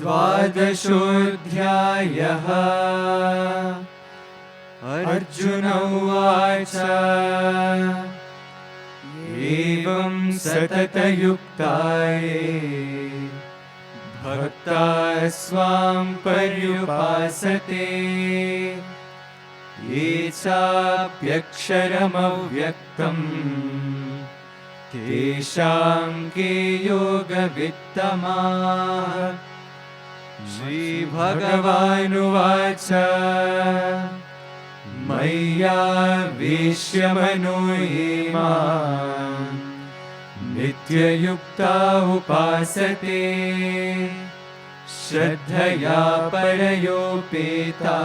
द्वादशोऽध्यायः। अर्जुन उवाच एवं सततयुक्ताये भक्ताः स्वां पर्युपासते ये चाप्यक्षरमव्यक्तम् तेषां के योगवित्तमाः। श्रीभगवानुवाच मय्यावेश्य मनो ये मां नित्ययुक्ता उपासते श्रद्धया परयोपेता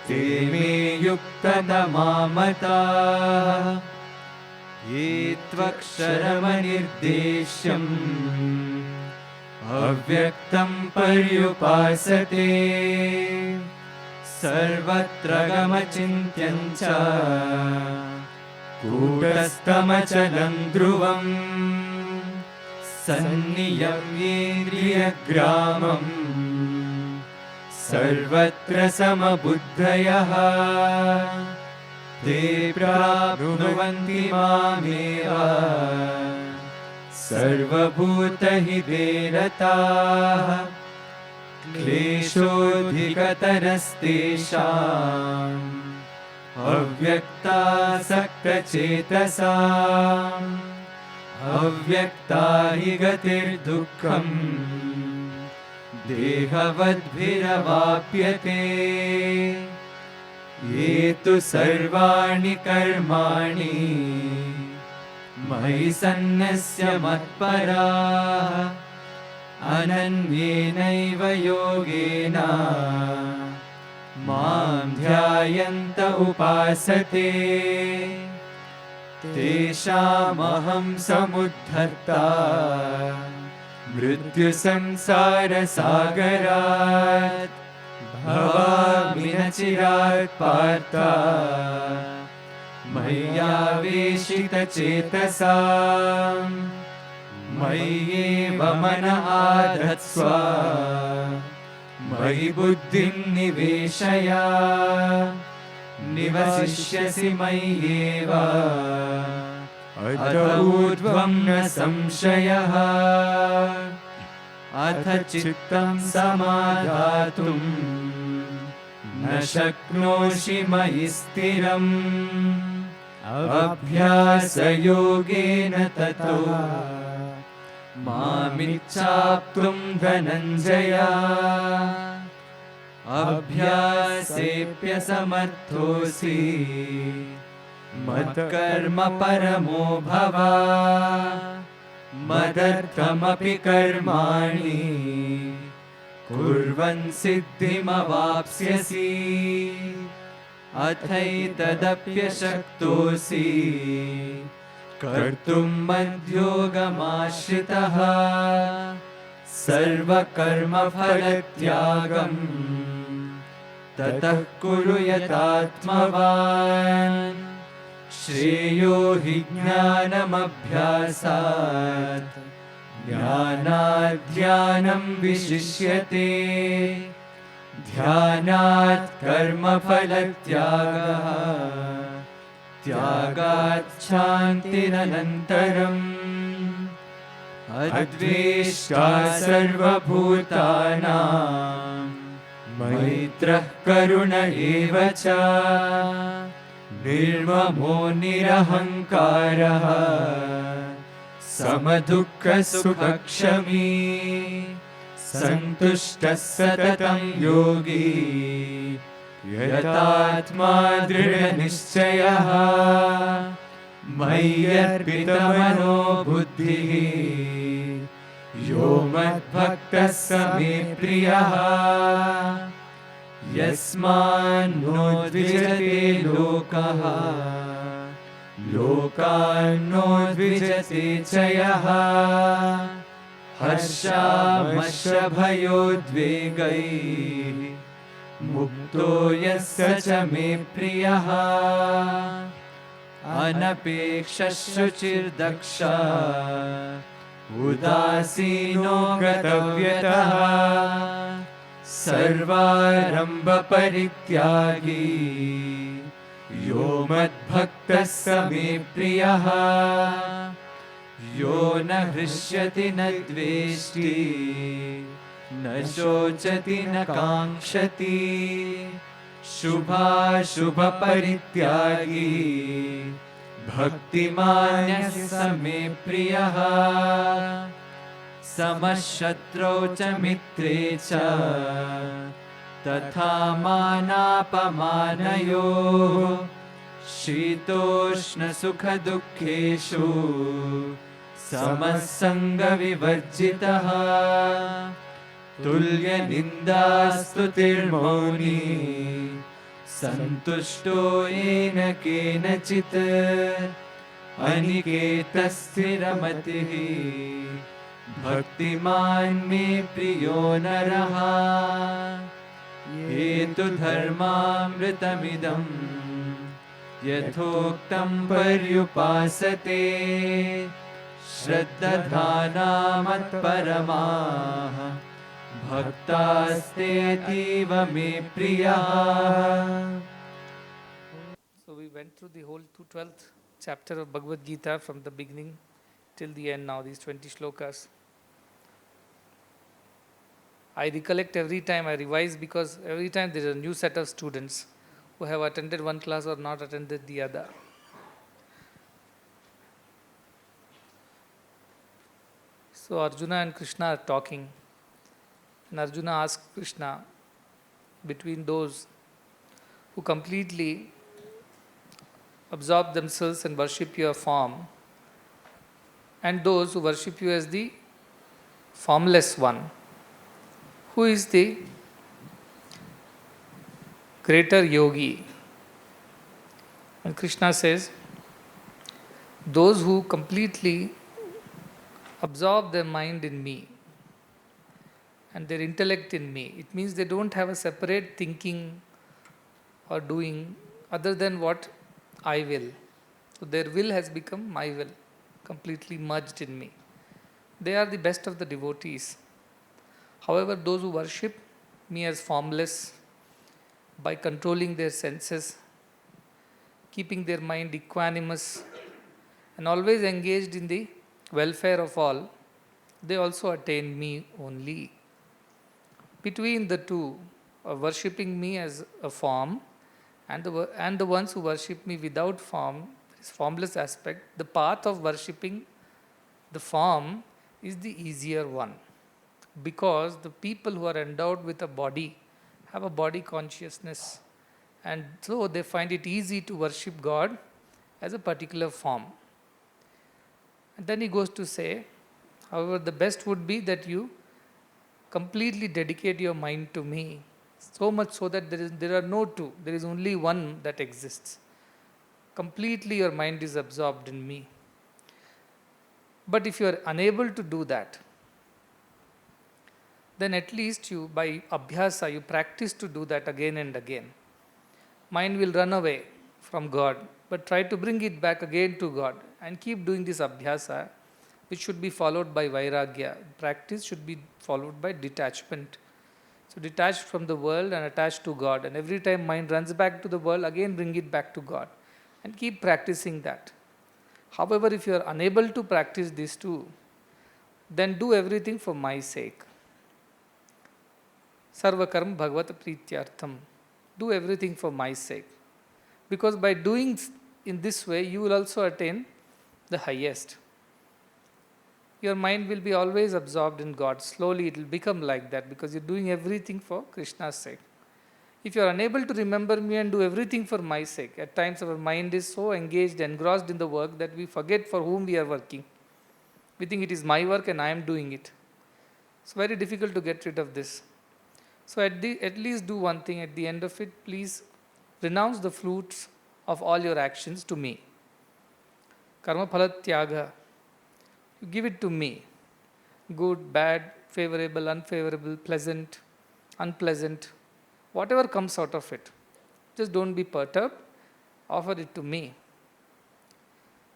ते मे युक्ततमा मताः। ये त्वक्षरमनिर्देश्यम् अव्यक्तं पर्युपासते सर्वत्र गमचिन्त्यं च कूटस्थमचलं ध्रुवम् सन्नियम्येन्द्रियग्रामम् सर्वत्र समबुद्धयः ते प्राप्नुवन्ति मामेव सर्वभूतहिते रताः। क्लेशोऽधिकतरस्तेषाम् अव्यक्तासक्तचेतसाम् अव्यक्ता हि गतिर्दुःखम् देहवद्भिरवाप्यते। ये तु सर्वाणि कर्माणि मयि सन्न्यस्य मत्पराः अनन्येनैव योगेन मां ध्यायन्त उपासते तेषामहं समुद्धर्ता मृत्युसंसारसागरात् भवामि न चिरात् पार्थ मय्यावेशितचेतसाम् मय्येव मन आधत्स्व मयि बुद्धिं निवेशय निवसिष्यसि मय्येव अत ऊर्ध्वं न संशयः। अथ चित्तं समाधातुं न शक्नोषि मयि स्थिरम् अभ्यासयोगेन ततो मामिच्छाप्तुं धनञ्जय। अभ्यासेऽप्यसमर्थोऽसि मत्कर्म परमो भव मदर्थमपि कर्माणि कुर्वन् सिद्धिमवाप्स्यसि। अथैतदप्यशक्तोऽसि कर्तुं मद्योगमाश्रितः सर्वकर्मफलत्यागं ततः कुरु यतात्मवान्। श्रेयो हि ज्ञानमभ्यासात् ज्ञानाद् विशिष्यते ध्यानात् कर्मफलत्यागः त्यागात् शान्तिरनन्तरम्। अद्वेष्टा सर्वभूतानां मैत्रः करुण एव च निर्ममो निरहङ्कारः समदुःखसुखक्षमी सन्तुष्टः सततं योगी यतात्मा दृढनिश्चयः। मय्यर्पितमनो बुद्धिः यो मद्भक्तः स मे प्रियः। यस्मान्नो द्विजते लोकः लोकान्नो द्विजते च यः। हर्षामर्षभयोद्वेगैः मुक्तो यस्य च मे प्रियः। अनपेक्षः शुचिर्दक्षः उदासीनो गतव्यतः सर्वारम्भपरित्यागी यो मद्भक्तः स मे प्रियः यो न हृष्यति न द्वेष्टि न शोचति न काङ्क्षति शुभाशुभपरित्यागी भक्तिमान्यः स मे प्रियः समशत्रौ च मित्रे च तथा मानापमानयोः शीतोष्णसुखदुःखेषु समसङ्गविवर्जितः तुल्यनिन्दास्तुतिर्मौनी सन्तुष्टो येन केनचित् अनिकेतस्थिरमतिः भक्तिमान् मे प्रियो नरः ये तु धर्मामृतमिदं यथोक्तं पर्युपासते श्रद्धाना मत्परमाः भक्तास्तेऽतीव मे प्रियाः. So we went through the whole 12th chapter of Bhagavad Gita from the beginning till the end now, these 20 shlokas. I recollect every time I revise because every time there is a new set of students who have attended one class or not attended the other. So Arjuna and Krishna are talking, and Arjuna asks Krishna, between those who completely absorb themselves and worship your form, and those who worship you as the formless one, who is the greater yogi? And Krishna says, those who completely absorb their mind in me and their intellect in me. It means they don't have a separate thinking or doing other than what I will. So their will has become my will, completely merged in me. They are the best of the devotees. However, those who worship me as formless, by controlling their senses, keeping their mind equanimous, and always engaged in the welfare of all, they also attain me only. Between the two, worshipping me as a form and the ones who worship me without form, this formless aspect, the path of worshipping the form is the easier one. Because the people who are endowed with a body have a body consciousness, and so they find it easy to worship God as a particular form. And then he goes to say, however, the best would be that you completely dedicate your mind to me, so much so that there are no two, there is only one that exists. Completely your mind is absorbed in me. But if you are unable to do that, then at least you, by abhyasa, you practice to do that again and again. Mind will run away from God, but try to bring it back again to God and keep doing this abhyasa, which should be followed by vairagya. Practice should be followed by detachment. So detached from the world and attached to God, and every time mind runs back to the world, again bring it back to God and keep practicing that. However, if you are unable to practice these two, then do everything for my sake. Sarvakarma bhagavata prityartham. Do everything for my sake. Because by doing in this way, you will also attain the highest. Your mind will be always absorbed in God. Slowly it will become like that because you're doing everything for Krishna's sake. If you are unable to remember me and do everything for my sake, at times our mind is so engaged, engrossed in the work that we forget for whom we are working. We think it is my work and I am doing it. It's very difficult to get rid of this. So at least do one thing at the end of it, please renounce the fruits of all your actions to me. Karma phala tyaga. You give it to me. Good, bad, favorable, unfavorable, pleasant, unpleasant, whatever comes out of it. Just don't be perturbed. Offer it to me.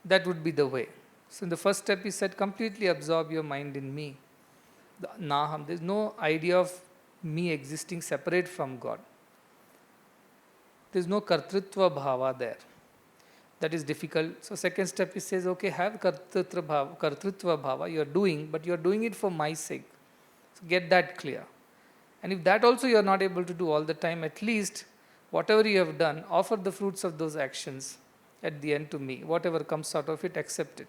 That would be the way. So in the first step he said, completely absorb your mind in me. The Naham, there is no idea of me existing separate from God. There is no kartritva bhava there. That is difficult. So second step he says, okay, have kartritva bhava, you are doing, but you are doing it for my sake. So get that clear. And if that also you are not able to do all the time, at least whatever you have done, offer the fruits of those actions at the end to me. Whatever comes out of it, accept it.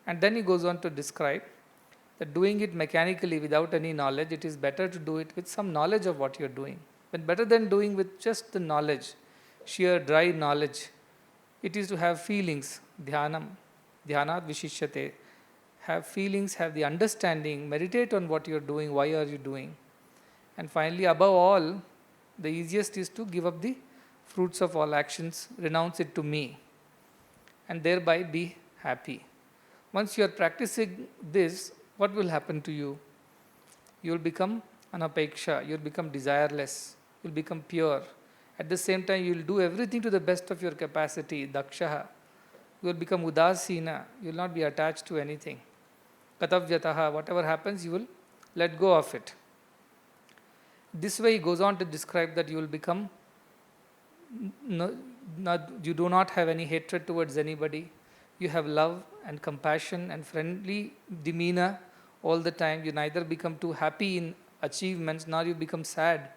And then he goes on to describe that doing it mechanically without any knowledge, it is better to do it with some knowledge of what you are doing. But better than doing with just the knowledge, sheer dry knowledge, it is to have feelings, dhyanam, dhyanat vishishyate, have feelings, have the understanding, meditate on what you are doing, why are you doing. And finally, above all, the easiest is to give up the fruits of all actions, renounce it to me, and thereby be happy. Once you are practicing this, what will happen to you? You will become anapeksha, you will become desireless, you will become pure. At the same time, you will do everything to the best of your capacity, dakshaha. You will become udasina, you will not be attached to anything. Katavyataha, whatever happens, you will let go of it. This way he goes on to describe that you will become, you do not have any hatred towards anybody. You have love and compassion and friendly demeanor all the time. You neither become too happy in achievements, nor you become sad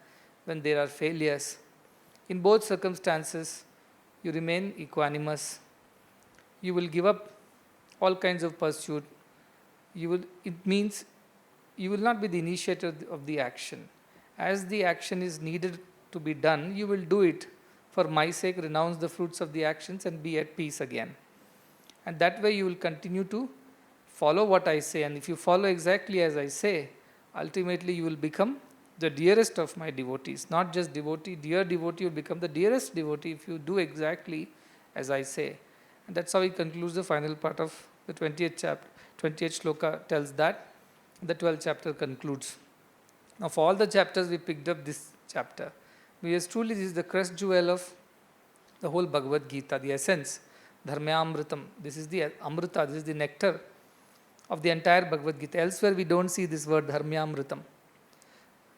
when there are failures. In both circumstances, you remain equanimous. You will give up all kinds of pursuit. It means you will not be the initiator of the action. As the action is needed to be done, you will do it for my sake, renounce the fruits of the actions and be at peace again. And that way you will continue to follow what I say. And if you follow exactly as I say, ultimately you will become the dearest of my devotees. Not just devotee, dear devotee, you will become the dearest devotee if you do exactly as I say. And that's how he concludes the final part of the 20th chapter. 20th shloka tells that. The 12th chapter concludes. Of all the chapters, we picked up this chapter. Because truly this is the crest jewel of the whole Bhagavad Gita, the essence. Dharmyamritam. This is the Amrita, this is the nectar of the entire Bhagavad Gita. Elsewhere we don't see this word Dharmyamritam.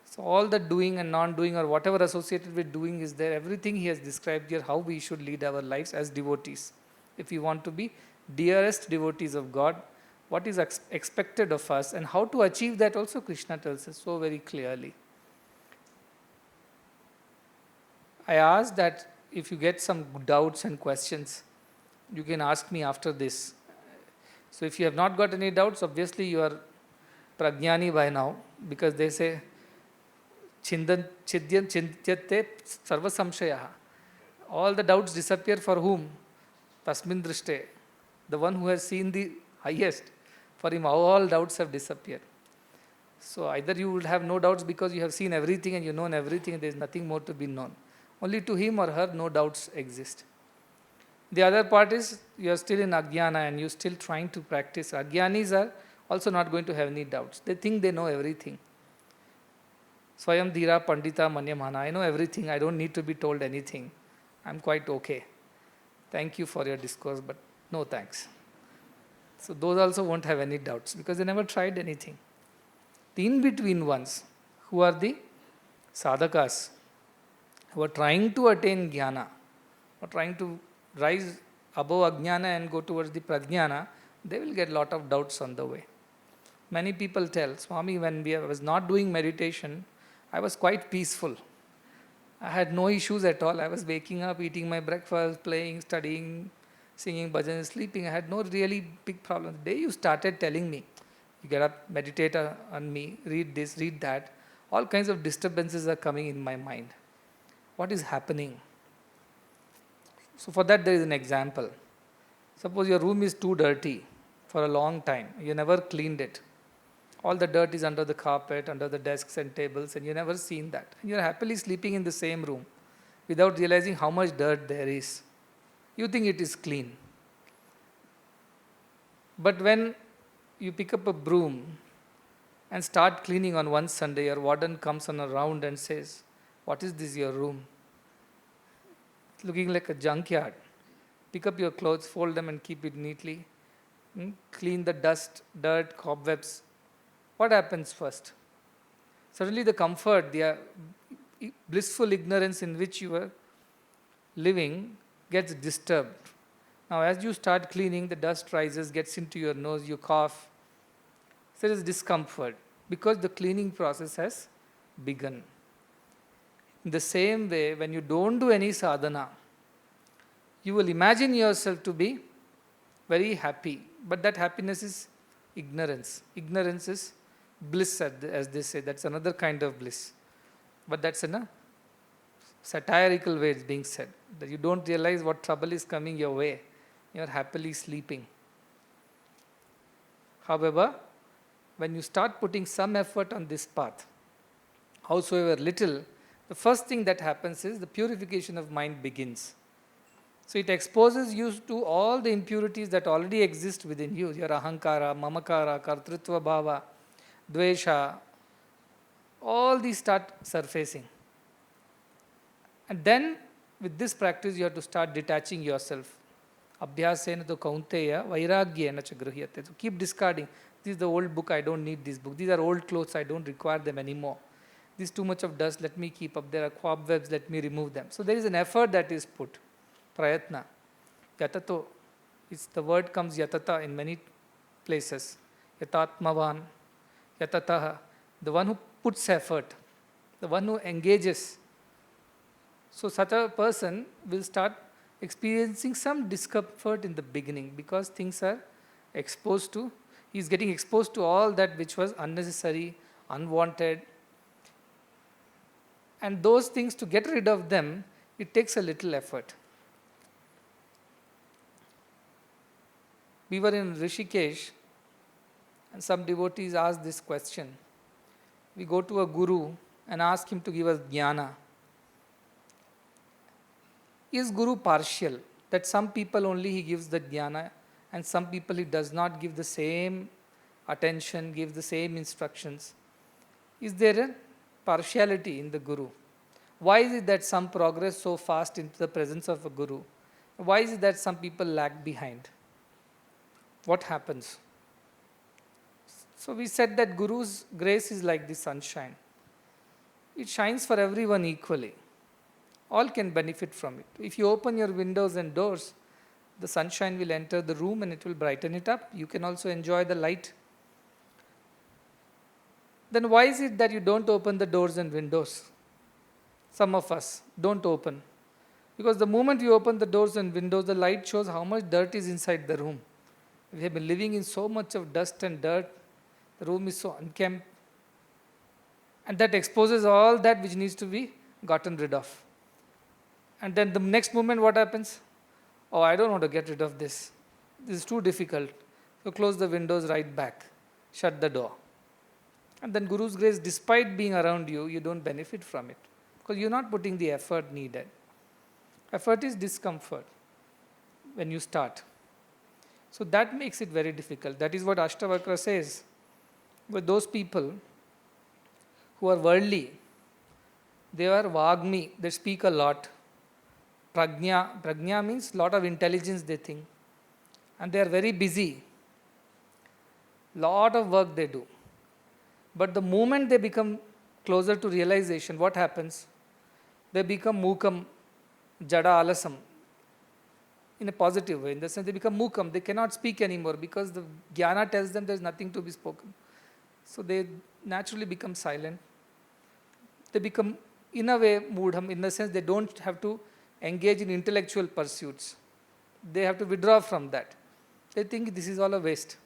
So all the doing and non-doing or whatever associated with doing is there. Everything he has described here, how we should lead our lives as devotees. If we want to be dearest devotees of God, what is expected of us and how to achieve that also Krishna tells us so very clearly. I ask that if you get some doubts and questions, you can ask me after this. So if you have not got any doubts, obviously you are prajnani by now, because they say chidyan chintyate sarva samshayaha. All the doubts disappear for whom? Tasmin drishte. The one who has seen the highest, for him all doubts have disappeared. So either you will have no doubts because you have seen everything and you know everything and there is nothing more to be known. Only to him or her no doubts exist. The other part is you are still in Ajnana and you are still trying to practice. Ajnanis are also not going to have any doubts. They think they know everything. Swayam Dhira Pandita Manyamana. I know everything. I don't need to be told anything. I'm quite okay. Thank you for your discourse, but no thanks. So those also won't have any doubts because they never tried anything. The in-between ones, who are the sadhakas, who are trying to attain Gnana, or trying to rise above Ajnana and go towards the Prajnana, they will get a lot of doubts on the way. Many people tell, Swami, when I was not doing meditation, I was quite peaceful. I had no issues at all. I was waking up, eating my breakfast, playing, studying, singing bhajans, sleeping. I had no really big problems. The day you started telling me, you get up, meditate on me, read this, read that, all kinds of disturbances are coming in my mind. What is happening? So for that there is an example. Suppose your room is too dirty for a long time. You never cleaned it. All the dirt is under the carpet, under the desks and tables, and you never seen that. And you are happily sleeping in the same room without realizing how much dirt there is. You think it is clean. But when you pick up a broom and start cleaning on one Sunday, your warden comes on a round and says, "What is this, your room? It's looking like a junkyard. Pick up your clothes, fold them and keep it neatly." clean the dust, dirt, cobwebs. What happens first? Suddenly the comfort, the blissful ignorance in which you are living gets disturbed. Now as you start cleaning, the dust rises, gets into your nose, you cough. So there is discomfort because the cleaning process has begun. In the same way, when you don't do any sadhana, you will imagine yourself to be very happy, but that happiness is ignorance. Ignorance is bliss, as they say. That's another kind of bliss. But that's in a satirical way it's being said. That you don't realize what trouble is coming your way. You are happily sleeping. However, when you start putting some effort on this path, howsoever little, the first thing that happens is the purification of mind begins. So it exposes you to all the impurities that already exist within you. Your ahankara, mamakara, kartrutva bhava, dvesha, all these start surfacing. And then with this practice you have to start detaching yourself. Abhyasena to kaunteya vairagyena cha gruhyate. So keep discarding. This is the old book, I don't need this book. These are old clothes, I don't require them anymore. This is too much of dust, let me keep up. There are cobwebs, let me remove them. So there is an effort that is put. Prayatna. Yatato. The word comes yatata in many places. Yatatmavan. Yatataha. The one who puts effort. The one who engages. So such a person will start experiencing some discomfort in the beginning because things are exposed to, he is getting exposed to all that which was unnecessary, unwanted. And those things, to get rid of them, it takes a little effort. We were in Rishikesh and some devotees asked this question. We go to a guru and ask him to give us Gnana. Is Guru partial? That some people only he gives the Gnana and some people he does not give the same attention, give the same instructions. Is there a partiality in the Guru? Why is it that some progress so fast into the presence of a Guru? Why is it that some people lag behind? What happens? So we said that Guru's grace is like the sunshine. It shines for everyone equally. All can benefit from it. If you open your windows and doors, the sunshine will enter the room and it will brighten it up. You can also enjoy the light. Then why is it that you don't open the doors and windows? Some of us don't open. Because the moment you open the doors and windows, the light shows how much dirt is inside the room. We have been living in so much of dust and dirt. The room is so unkempt. And that exposes all that which needs to be gotten rid of. And then the next moment what happens? Oh, I don't want to get rid of this. This is too difficult. So close the windows right back. Shut the door. And then Guru's grace, despite being around you, you don't benefit from it. Because you're not putting the effort needed. Effort is discomfort when you start. So that makes it very difficult. That is what Ashtavakra says. But those people who are worldly, they are Vagmi, they speak a lot. Prajna means lot of intelligence they think. And they are very busy. Lot of work they do. But the moment they become closer to realization, what happens? They become mukam, jada alasam. In a positive way. In the sense they become mukam. They cannot speak anymore because the jnana tells them there is nothing to be spoken. So they naturally become silent. They become, in a way, mudham. In the sense they don't have to engage in intellectual pursuits. They have to withdraw from that. They think this is all a waste.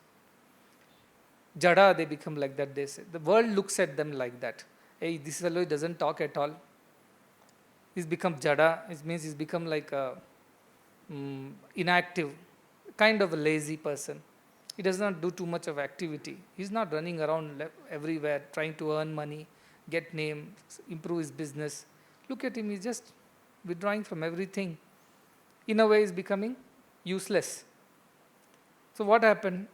Jada, they become like that, they say. The world looks at them like that. Hey, this fellow doesn't talk at all. He's become jada. It means he's become like a inactive, kind of a lazy person. He does not do too much of activity. He's not running around everywhere trying to earn money, get name, improve his business. Look at him, he's just withdrawing from everything. In a way, he's becoming useless. So what happened?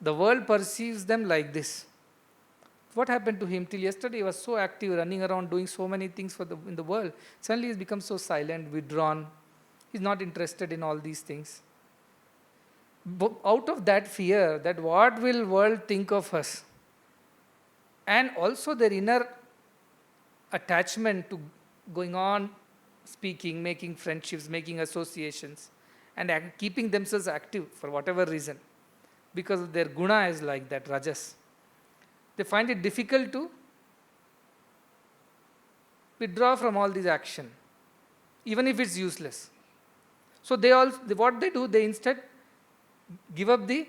The world perceives them like this. What happened to him? Till yesterday, he was so active, running around, doing so many things in the world. Suddenly, he's become so silent, withdrawn. He's not interested in all these things. Out of that fear, that what will world think of us, and also their inner attachment to going on speaking, making friendships, making associations, and keeping themselves active for whatever reason, because their guna is like that, rajas. They find it difficult to withdraw from all these action, even if it's useless. So what they do, they instead give up the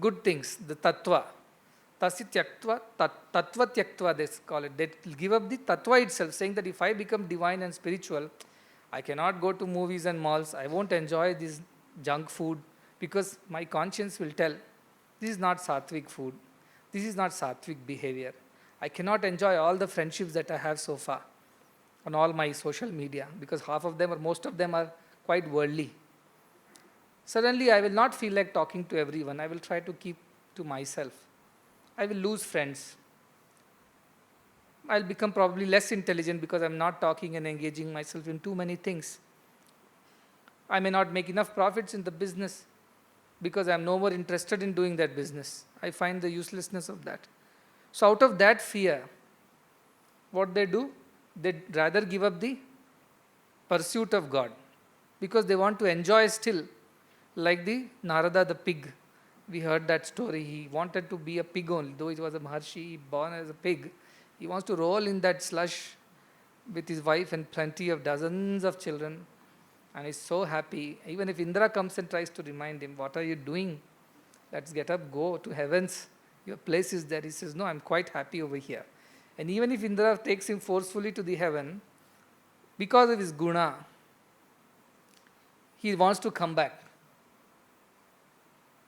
good things, the tattva. Tasi tyaktva, tattva tyaktva they call it. They give up the tattva itself, saying that if I become divine and spiritual, I cannot go to movies and malls, I won't enjoy this junk food, because my conscience will tell, this is not sattvic food, this is not sattvic behavior. I cannot enjoy all the friendships that I have so far on all my social media, because half of them or most of them are quite worldly. Suddenly I will not feel like talking to everyone, I will try to keep to myself. I will lose friends. I'll become probably less intelligent because I'm not talking and engaging myself in too many things. I may not make enough profits in the business because I'm no more interested in doing that business. I find the uselessness of that. So out of that fear, what they do, they rather give up the pursuit of God, because they want to enjoy still, like the Narada the pig. We heard that story. He wanted to be a pig only, though he was a Maharshi, born as a pig. He wants to roll in that slush with his wife and plenty of dozens of children, and he's so happy. Even if Indra comes and tries to remind him, what are you doing? Let's get up, go to heavens. Your place is there. He says, no, I'm quite happy over here. And even if Indra takes him forcefully to the heaven, because of his guna, he wants to come back.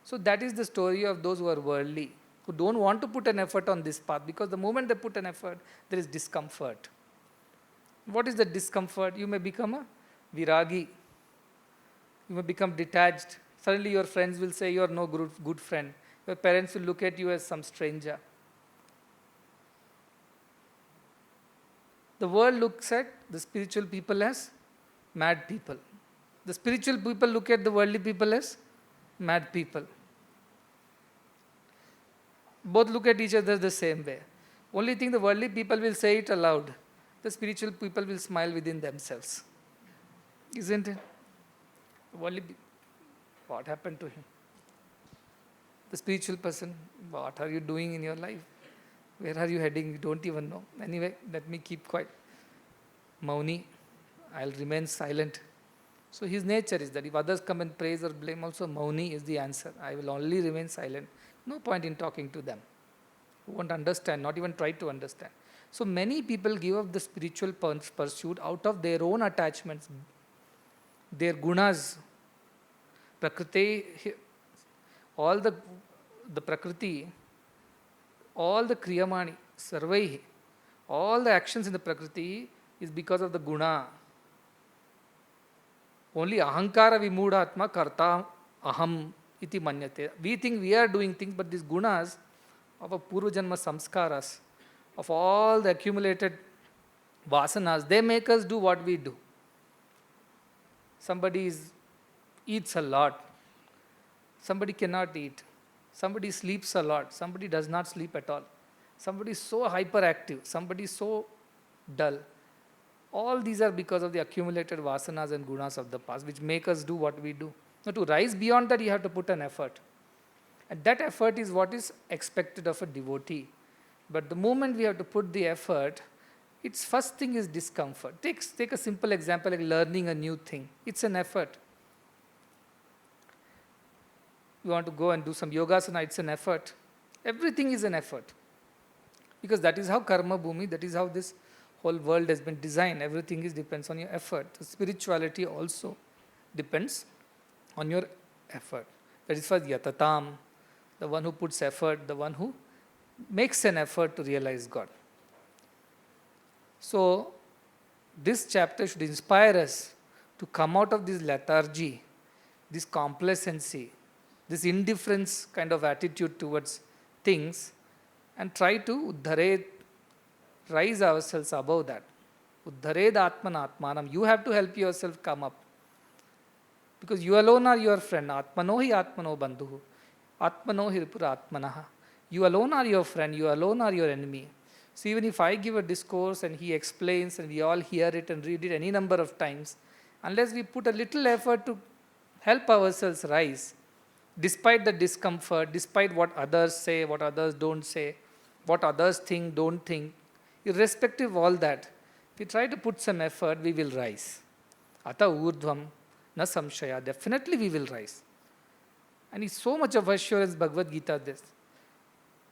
So that is the story of those who are worldly, who don't want to put an effort on this path, because the moment they put an effort, there is discomfort. What is the discomfort? You may become a viragi. You may become detached. Suddenly your friends will say you are no good friend. Your parents will look at you as some stranger. The world looks at the spiritual people as mad people. The spiritual people look at the worldly people as mad people. Both look at each other the same way. Only thing, the worldly people will say it aloud. The spiritual people will smile within themselves. Isn't it? What happened to him? The spiritual person, what are you doing in your life? Where are you heading? You don't even know. Anyway, let me keep quiet. Mauni, I'll remain silent. So his nature is that if others come and praise or blame, also Mauni is the answer. I will only remain silent. No point in talking to them. Who won't understand, not even try to understand. So many people give up the spiritual pursuit out of their own attachments, their gunas. Prakriti, all the Prakriti, all the Kriyamani, Sarvaihi, all the actions in the Prakriti is because of the guna. Only ahankara vimudatma karta aham iti manyate. We think we are doing things, but these gunas of a purva janma samskaras, of all the accumulated vasanas, they make us do what we do. Somebody eats a lot. Somebody cannot eat. Somebody sleeps a lot. Somebody does not sleep at all. Somebody is so hyperactive. Somebody is so dull. All these are because of the accumulated vasanas and gunas of the past, which make us do what we do. Now, to rise beyond that, you have to put an effort. And that effort is what is expected of a devotee. But the moment we have to put the effort, its first thing is discomfort. Take a simple example like learning a new thing. It's an effort. You want to go and do some yogasana, it's an effort. Everything is an effort. Because that is how karma bhumi, that is how this whole world has been designed. Everything depends on your effort. The spirituality also depends on your effort. That is for yatatam, the one who puts effort, the one who makes an effort to realize God. So, this chapter should inspire us to come out of this lethargy, this complacency, this indifference kind of attitude towards things, and try to rise ourselves above that. Uddhared atman atmanam. You have to help yourself come up. Because you alone are your friend. Atmano hi atmano bandhu. Atmano hi ripura atmanaha. You alone are your friend. You alone are your enemy. So even if I give a discourse and he explains and we all hear it and read it any number of times, unless we put a little effort to help ourselves rise, despite the discomfort, despite what others say, what others don't say, what others think, don't think, irrespective of all that, if we try to put some effort, we will rise. Ata urdhvam na samshaya. Definitely we will rise. And it's so much of assurance, Bhagavad Gita, this.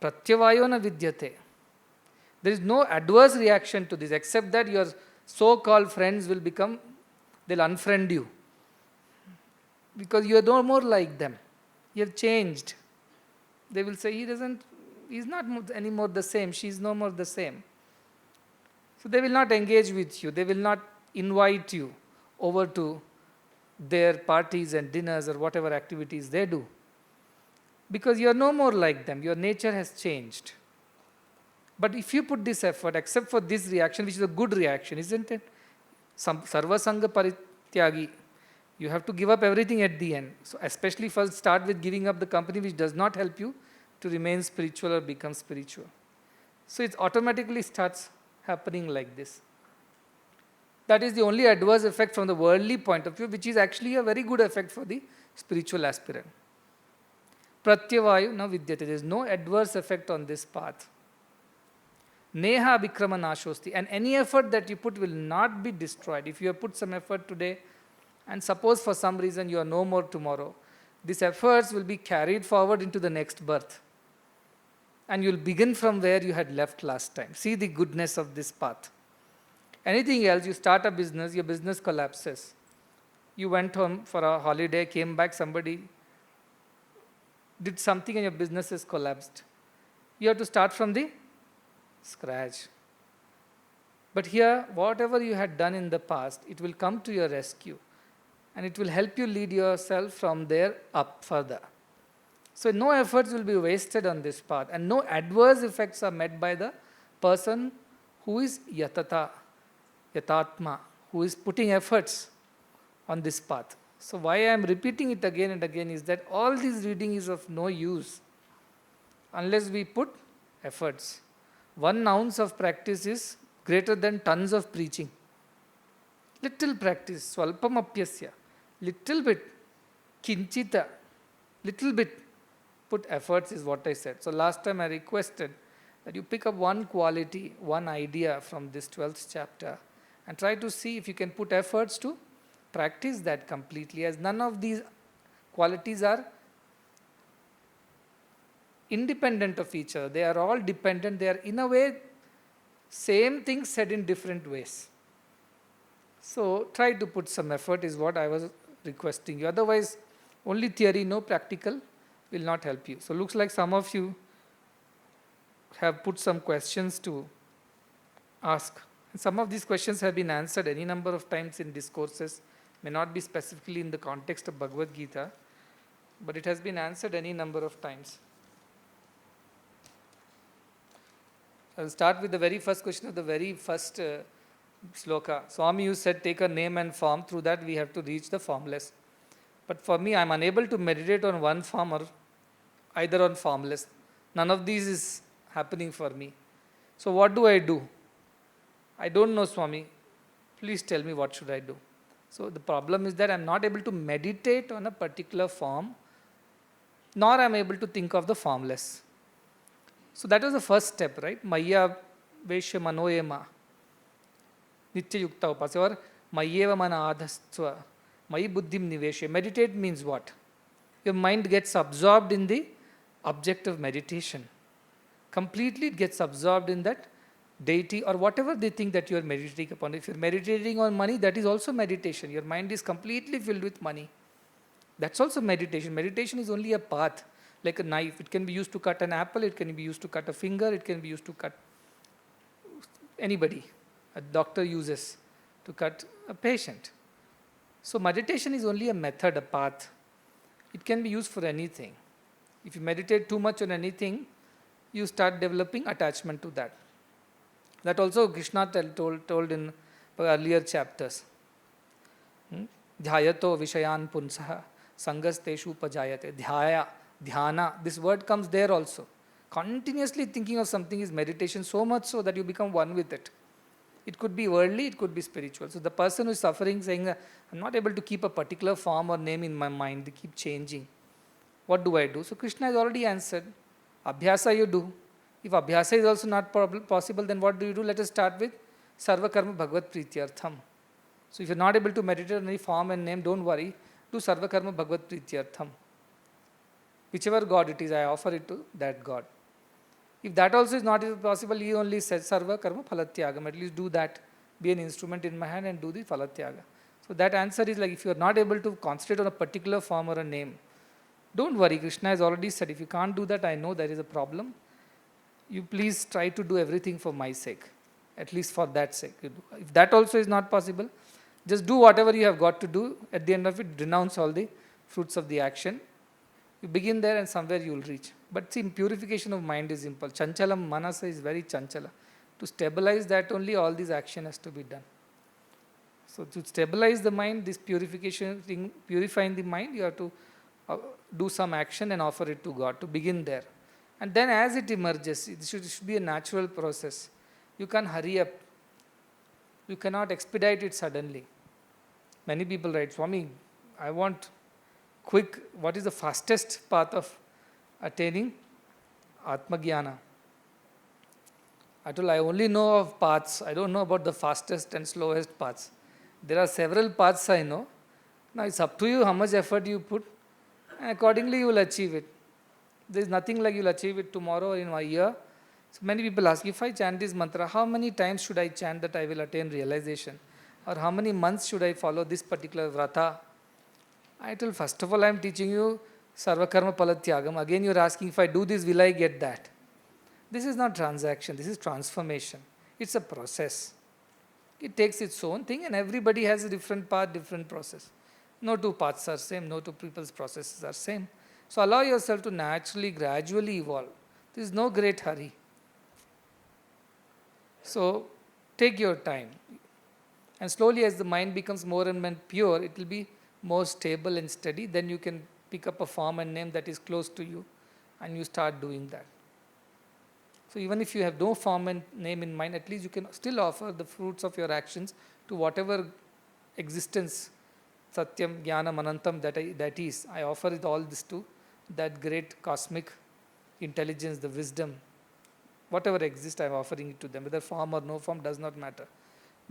Pratyavayo na vidyate. There is no adverse reaction to this, except that your so-called friends will become, they'll unfriend you. Because you are no more like them. You have changed. They will say, he's not anymore the same, she's no more the same. So they will not engage with you. They will not invite you over to their parties and dinners or whatever activities they do. Because you are no more like them. Your nature has changed. But if you put this effort, except for this reaction, which is a good reaction, isn't it? Sarva Sangha Parityagi. You have to give up everything at the end. So especially first start with giving up the company which does not help you to remain spiritual or become spiritual. So it automatically starts happening like this. That is the only adverse effect from the worldly point of view, which is actually a very good effect for the spiritual aspirant. Pratyavayu na vidyate. There is no adverse effect on this path. Neha abhikrama nashosti. And any effort that you put will not be destroyed. If you have put some effort today, and suppose for some reason you are no more tomorrow, these efforts will be carried forward into the next birth. And you will begin from where you had left last time. See the goodness of this path. Anything else, you start a business, your business collapses. You went home for a holiday, came back, somebody did something and your business has collapsed. You have to start from the scratch. But here, whatever you had done in the past, it will come to your rescue. And it will help you lead yourself from there up further. So no efforts will be wasted on this path. And no adverse effects are met by the person who is yatata, yatatma, who is putting efforts on this path. So why I am repeating it again and again is that all this reading is of no use unless we put efforts. 1 ounce of practice is greater than tons of preaching. Little practice, swalpam apyasya, little bit, kinchita, little bit, put efforts is what I said. So last time I requested that you pick up one quality, one idea from this 12th chapter and try to see if you can put efforts to practice that completely, as none of these qualities are independent of each other. They are all dependent. They are in a way same things said in different ways. So try to put some effort is what I was requesting you. Otherwise, only theory, no practical will not help you. So looks like some of you have put some questions to ask. And some of these questions have been answered any number of times in discourses, may not be specifically in the context of Bhagavad Gita, but it has been answered any number of times. I will start with the very first question of the very first sloka. Swami, you said take a name and form. Through that we have to reach the formless. But for me, I am unable to meditate on one form or either on formless. None of these is happening for me. So what do? I don't know, Swami. Please tell me what should I do. So the problem is that I am not able to meditate on a particular form, nor I am able to think of the formless. So that was the first step, right? Maya Veshya Manoyema Nitya Yukta Upasya, or Mayeva Mana Adhastva Mayi Buddhim Niveshe. Meditate means what? Your mind gets absorbed in the object of meditation. Completely it gets absorbed in that deity or whatever they think that you are meditating upon. If you are meditating on money, that is also meditation. Your mind is completely filled with money. That's also meditation. Meditation is only a path, like a knife. It can be used to cut an apple, it can be used to cut a finger, it can be used to cut anybody. A doctor uses to cut a patient. So meditation is only a method, a path. It can be used for anything. If you meditate too much on anything, you start developing attachment to that. That also Krishna told in earlier chapters. Dhyato Vishayan Punsaha Sangasteshu Pajayate. Dhyana. This word comes there also. Continuously thinking of something is meditation, so much so that you become one with it. It could be worldly, it could be spiritual. So the person who is suffering, saying, I'm not able to keep a particular form or name in my mind, they keep changing. What do I do? So Krishna has already answered. Abhyasa you do. If abhyasa is also not possible, then what do you do? Let us start with Sarva Karma Bhagavad Prityartham. So if you're not able to meditate on any form and name, don't worry. Do Sarva Karma Bhagavad Prityartham. Whichever God it is, I offer it to that God. If that also is not possible, he only says Sarva Karma Phalatyagam. At least do that. Be an instrument in my hand and do the Phalatyaga. So that answer is like, if you are not able to concentrate on a particular form or a name, don't worry. Krishna has already said, if you can't do that, I know there is a problem. You please try to do everything for my sake. At least for that sake. If that also is not possible, just do whatever you have got to do. At the end of it, renounce all the fruits of the action. You begin there and somewhere you will reach. But see, purification of mind is simple. Chanchalam manasa is very chanchala. To stabilize that only, all this action has to be done. So to stabilize the mind, this purification thing, purifying the mind, you have to do some action and offer it to God, to begin there. And then as it emerges, it should be a natural process. You can't hurry up. You cannot expedite it suddenly. Many people write, Swami, I want quick, what is the fastest path of attaining Atma Gnana? I told, I only know of paths. I don't know about the fastest and slowest paths. There are several paths I know. Now it's up to you how much effort you put, and accordingly you will achieve it. There is nothing like you will achieve it tomorrow or in a year. So many people ask, if I chant this mantra, how many times should I chant that I will attain realization? Or how many months should I follow this particular vrata? I told, first of all, I am teaching you Sarva Karma Palatyagam. Again, you are asking, if I do this, will I get that? This is not transaction, this is transformation. It's a process. It takes its own thing, and everybody has a different path, different process. No two paths are same, no two people's processes are same. So allow yourself to naturally, gradually evolve. There is no great hurry. So take your time. And slowly, as the mind becomes more and more pure, it will be more stable and steady. Then you can pick up a form and name that is close to you, and you start doing that. So even if you have no form and name in mind, at least you can still offer the fruits of your actions to whatever existence, Satyam, Jnanam, Anantam that is. I offer it all this to that great cosmic intelligence, the wisdom. Whatever exists, I am offering it to them. Whether form or no form does not matter.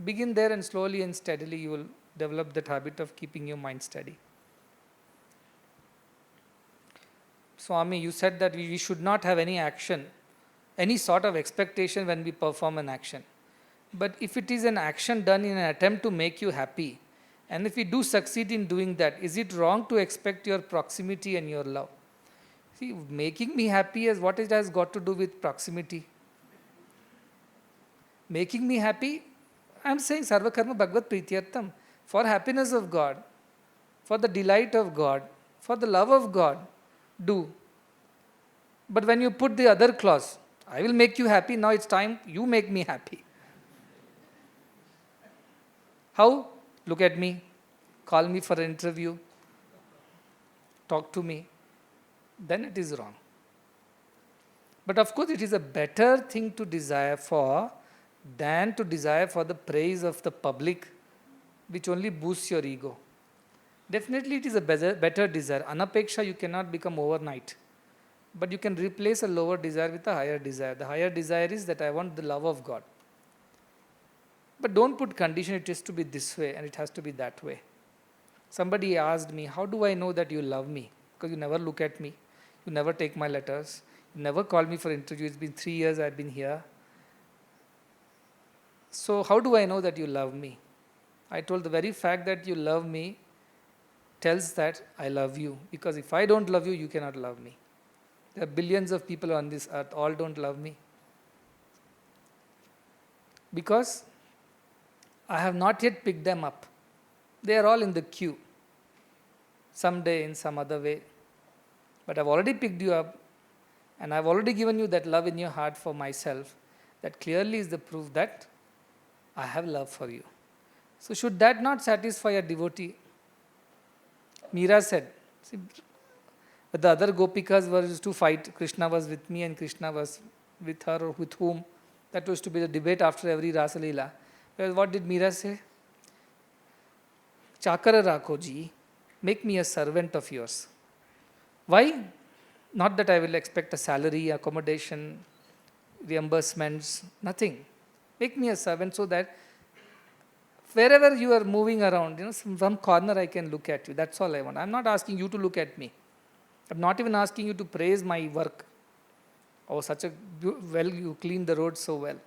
Begin there, and slowly and steadily you will develop that habit of keeping your mind steady. Swami, you said that we should not have any action, any sort of expectation when we perform an action. But if it is an action done in an attempt to make you happy, and if we do succeed in doing that, is it wrong to expect your proximity and your love? See, making me happy, as what it has got to do with proximity? Making me happy, I am saying Sarva Karma Bhagavad Prityartham, for happiness of God, for the delight of God, for the love of God, do. But when you put the other clause, I will make you happy, now it's time you make me happy. How? Look at me, call me for an interview, talk to me. Then it is wrong. But of course, it is a better thing to desire for than to desire for the praise of the public, which only boosts your ego. Definitely, it is a better desire. Anapeksha, you cannot become overnight. But you can replace a lower desire with a higher desire. The higher desire is that I want the love of God. But don't put condition, it has to be this way and it has to be that way. Somebody asked me, how do I know that you love me? Because you never look at me. You never take my letters. You never call me for interview. It's been 3 years I've been here. So how do I know that you love me? I told, the very fact that you love me tells that I love you. Because if I don't love you, you cannot love me. There are billions of people on this earth, all don't love me. Because I have not yet picked them up. They are all in the queue. Someday in some other way. But I've already picked you up, and I've already given you that love in your heart for myself. That clearly is the proof that I have love for you. So should that not satisfy a devotee? Meera said. See, but the other gopikas were used to fight. Krishna was with me and Krishna was with her or with whom. That was to be the debate after every Rasa Leela. What did Meera say? Chakara rakho ji, make me a servant of yours. Why? Not that I will expect a salary, accommodation, reimbursements, nothing. Make me a servant so that wherever you are moving around, some corner I can look at you. That's all I want. I'm not asking you to look at me. I'm not even asking you to praise my work. Oh, well, you cleaned the road so well.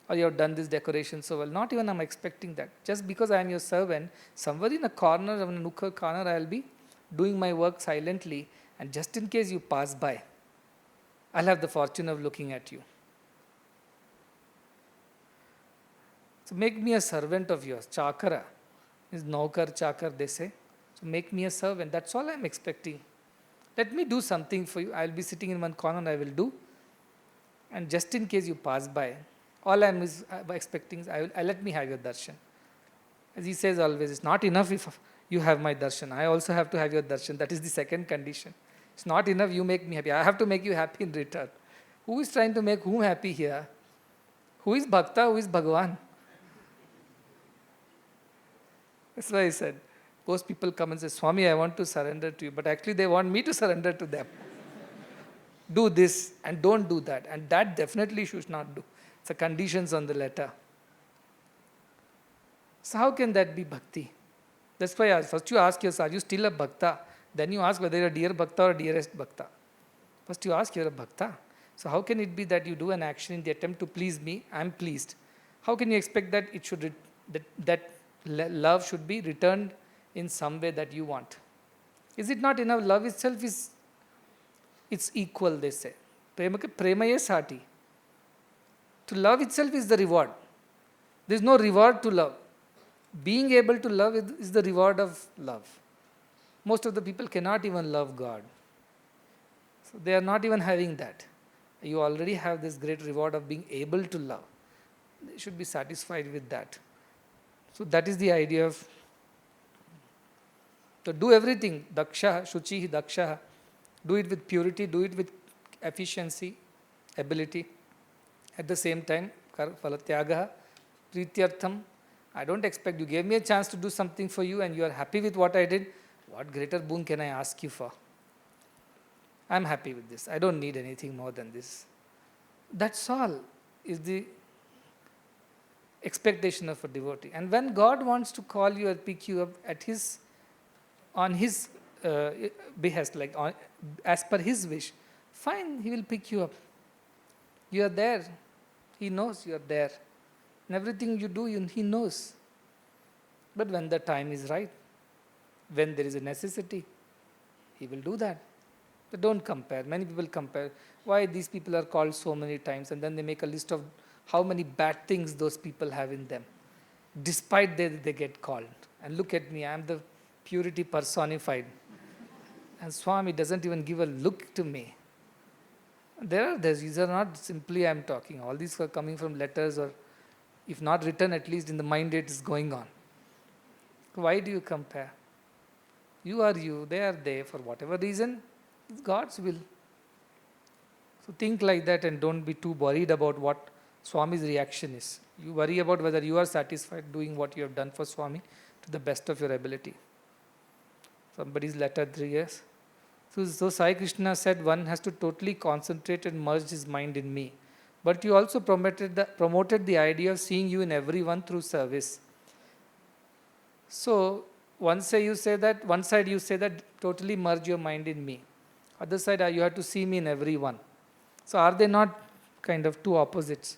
Or you have done this decoration so well. Not even I'm expecting that. Just because I am your servant, somewhere in a corner, in a nook or corner, I'll be doing my work silently. And just in case you pass by, I'll have the fortune of looking at you. So make me a servant of yours. Chakara is naukar, chakar, they say. So make me a servant. That's all I'm expecting. Let me do something for you. I'll be sitting in one corner and I will do. And just in case you pass by, all I'm expecting is I let me have your darshan. As he says always, it's not enough if you have my darshan. I also have to have your darshan. That is the second condition. It's not enough you make me happy. I have to make you happy in return. Who is trying to make whom happy here? Who is Bhakta? Who is Bhagavan? That's why I said, most people come and say, Swami, I want to surrender to you. But actually they want me to surrender to them. Do this and don't do that. And that definitely should not do. It's the conditions on the letter. So how can that be bhakti? That's why first you ask yourself, are you still a bhakta? Then you ask whether you're a dear bhakta or a dearest bhakta. First you ask, you're a bhakta. So how can it be that you do an action in the attempt to please me? I'm pleased. How can you expect that it should that love should be returned in some way that you want? Is it not enough? Love itself it's equal, they say. Premaye sati. To love itself is the reward. There is no reward to love. Being able to love is the reward of love. Most of the people cannot even love God. So they are not even having that. You already have this great reward of being able to love. They should be satisfied with that. So that is the idea of, to do everything, daksha, shuchi, daksha, do it with purity, do it with efficiency, ability. At the same time, phalatyaga, prityartham. I don't expect, you gave me a chance to do something for you and you are happy with what I did. What greater boon can I ask you for? I'm happy with this. I don't need anything more than this. That's all is the expectation of a devotee. And when God wants to call you or pick you up on his behest, as per his wish, fine, he will pick you up. You are there. He knows you are there. And everything you do, he knows. But when the time is right, when there is a necessity, he will do that. But don't compare. Many people compare. Why these people are called so many times, and then they make a list of how many bad things those people have in them. Despite they get called. And look at me, I am the purity personified. And Swami doesn't even give a look to me. These are not simply I am talking. All these are coming from letters, or if not written, at least in the mind it is going on. Why do you compare? You are you, they are they. For whatever reason, it's God's will. So think like that and don't be too worried about what Swami's reaction is. You worry about whether you are satisfied doing what you have done for Swami to the best of your ability. Somebody's letter 3 years. So Sai Krishna said one has to totally concentrate and merge his mind in me. But you also promoted the idea of seeing you in everyone through service. So one side you say that totally merge your mind in me. Other side you have to see me in everyone. So are they not kind of two opposites?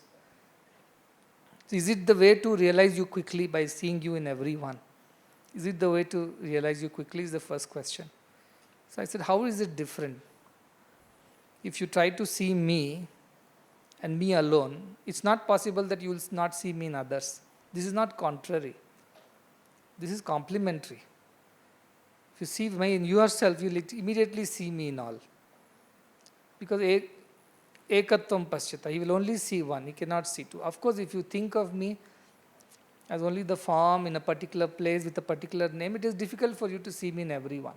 Is it the way to realize you quickly by seeing you in everyone? Is it the way to realize you quickly is the first question. So I said, how is it different? If you try to see me and me alone, it's not possible that you will not see me in others. This is not contrary. This is complementary. If you see me in yourself, you will immediately see me in all. Because ekatvam pasyata, he will only see one, he cannot see two. Of course, if you think of me as only the form in a particular place with a particular name, it is difficult for you to see me in everyone.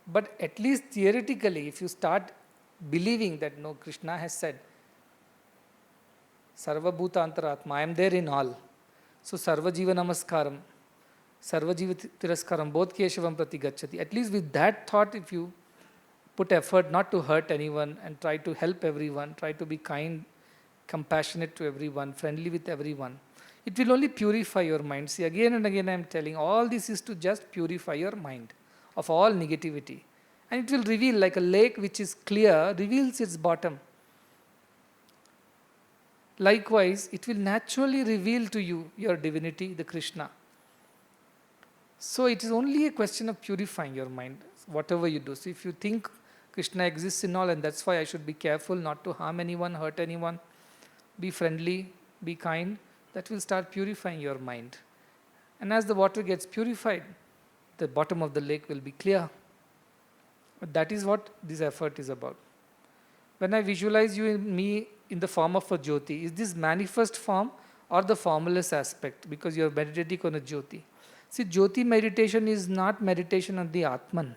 But at least theoretically, if you start believing that no, Krishna has said, Sarva Bhuta Antaratma, I am there in all. So Sarva Jiva Namaskaram, Sarva Jiva Tiraskaram, both Keshavam Prati Gacchati. At least with that thought, if you put effort not to hurt anyone and try to help everyone, try to be kind, compassionate to everyone, friendly with everyone, it will only purify your mind. See, again and again I am telling, all this is to just purify your mind of all negativity. And it will reveal, like a lake which is clear, reveals its bottom. Likewise, it will naturally reveal to you your divinity, the Krishna. So it is only a question of purifying your mind, whatever you do. So if you think Krishna exists in all, and that's why I should be careful not to harm anyone, hurt anyone, be friendly, be kind, that will start purifying your mind. And as the water gets purified, the bottom of the lake will be clear. But that is what this effort is about. When I visualize you in me in the form of a Jyoti, is this manifest form or the formless aspect? Because you are meditating on a Jyoti. See, Jyoti meditation is not meditation on the Atman.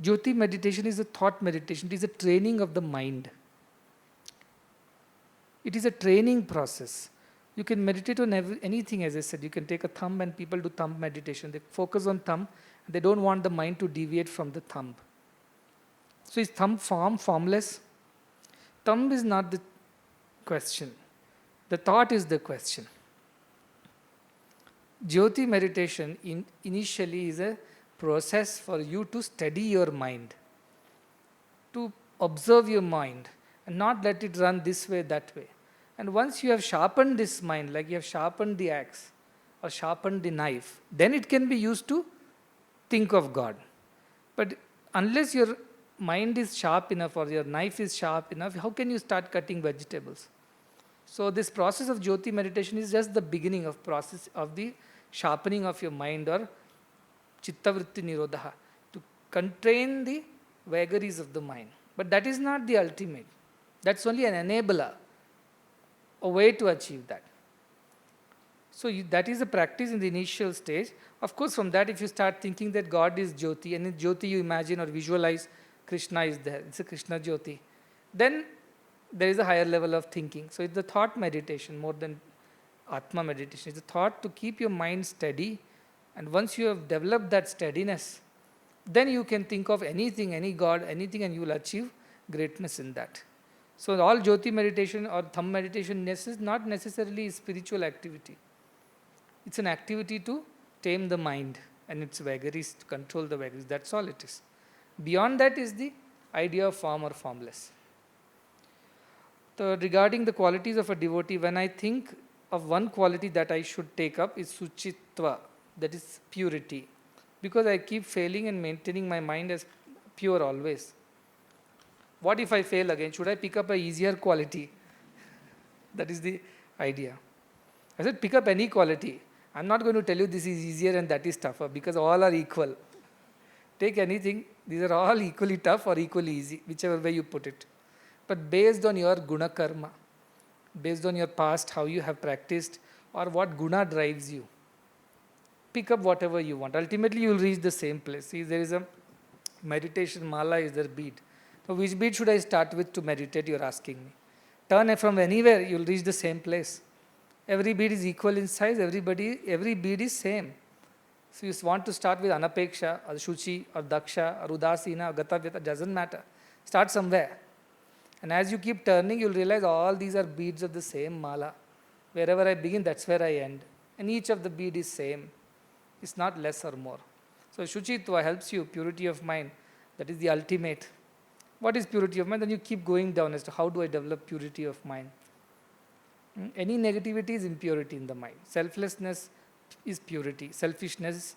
Jyoti meditation is a thought meditation. It is a training of the mind. It is a training process. You can meditate on anything, as I said. You can take a thumb, and people do thumb meditation. They focus on thumb. They don't want the mind to deviate from the thumb. So is thumb formless? Thumb is not the question. The thought is the question. Jyoti meditation initially is a process for you to steady your mind, to observe your mind and not let it run this way, that way. And once you have sharpened this mind, like you have sharpened the axe or sharpened the knife, then it can be used to think of God. But unless your mind is sharp enough or your knife is sharp enough, how can you start cutting vegetables? So this process of Jyoti meditation is just the beginning of process of the sharpening of your mind, or Chittavritti Nirodha, to constrain the vagaries of the mind. But that is not the ultimate. That's only an enabler, a way to achieve that. So that is a practice in the initial stage. Of course, from that, if you start thinking that God is Jyoti, and in Jyoti you imagine or visualize Krishna is there, it's a Krishna Jyoti, then there is a higher level of thinking. So it's the thought meditation more than Atma meditation. It's a thought to keep your mind steady, and once you have developed that steadiness, then you can think of anything, any God, anything, and you will achieve greatness in that. So all Jyoti meditation or thumb meditation is not necessarily a spiritual activity. It's an activity to tame the mind and its vagaries, to control the vagaries. That's all it is. Beyond that is the idea of form or formless. So regarding the qualities of a devotee, when I think of one quality that I should take up is Suchitva, that is purity. Because I keep failing and maintaining my mind as pure always. What if I fail again? Should I pick up a easier quality? That is the idea. I said pick up any quality. I'm not going to tell you this is easier and that is tougher, because all are equal. Take anything, these are all equally tough or equally easy, whichever way you put it. But based on your guna karma, based on your past, how you have practiced, or what guna drives you, pick up whatever you want. Ultimately, you will reach the same place. See, there is a meditation mala, is there bead. So which bead should I start with to meditate, you're asking me. Turn from anywhere, you'll reach the same place. Every bead is equal in size, every bead is same. So you want to start with anapeksha, or shuchi, or daksha, or udasina, or gatavyata, doesn't matter. Start somewhere. And as you keep turning, you'll realize all these are beads of the same mala. Wherever I begin, that's where I end. And each of the bead is same. It's not less or more. So Shuchitva helps you, purity of mind. That is the ultimate. What is purity of mind? Then you keep going down as to how do I develop purity of mind. Any negativity is impurity in the mind. Selflessness is purity. Selfishness,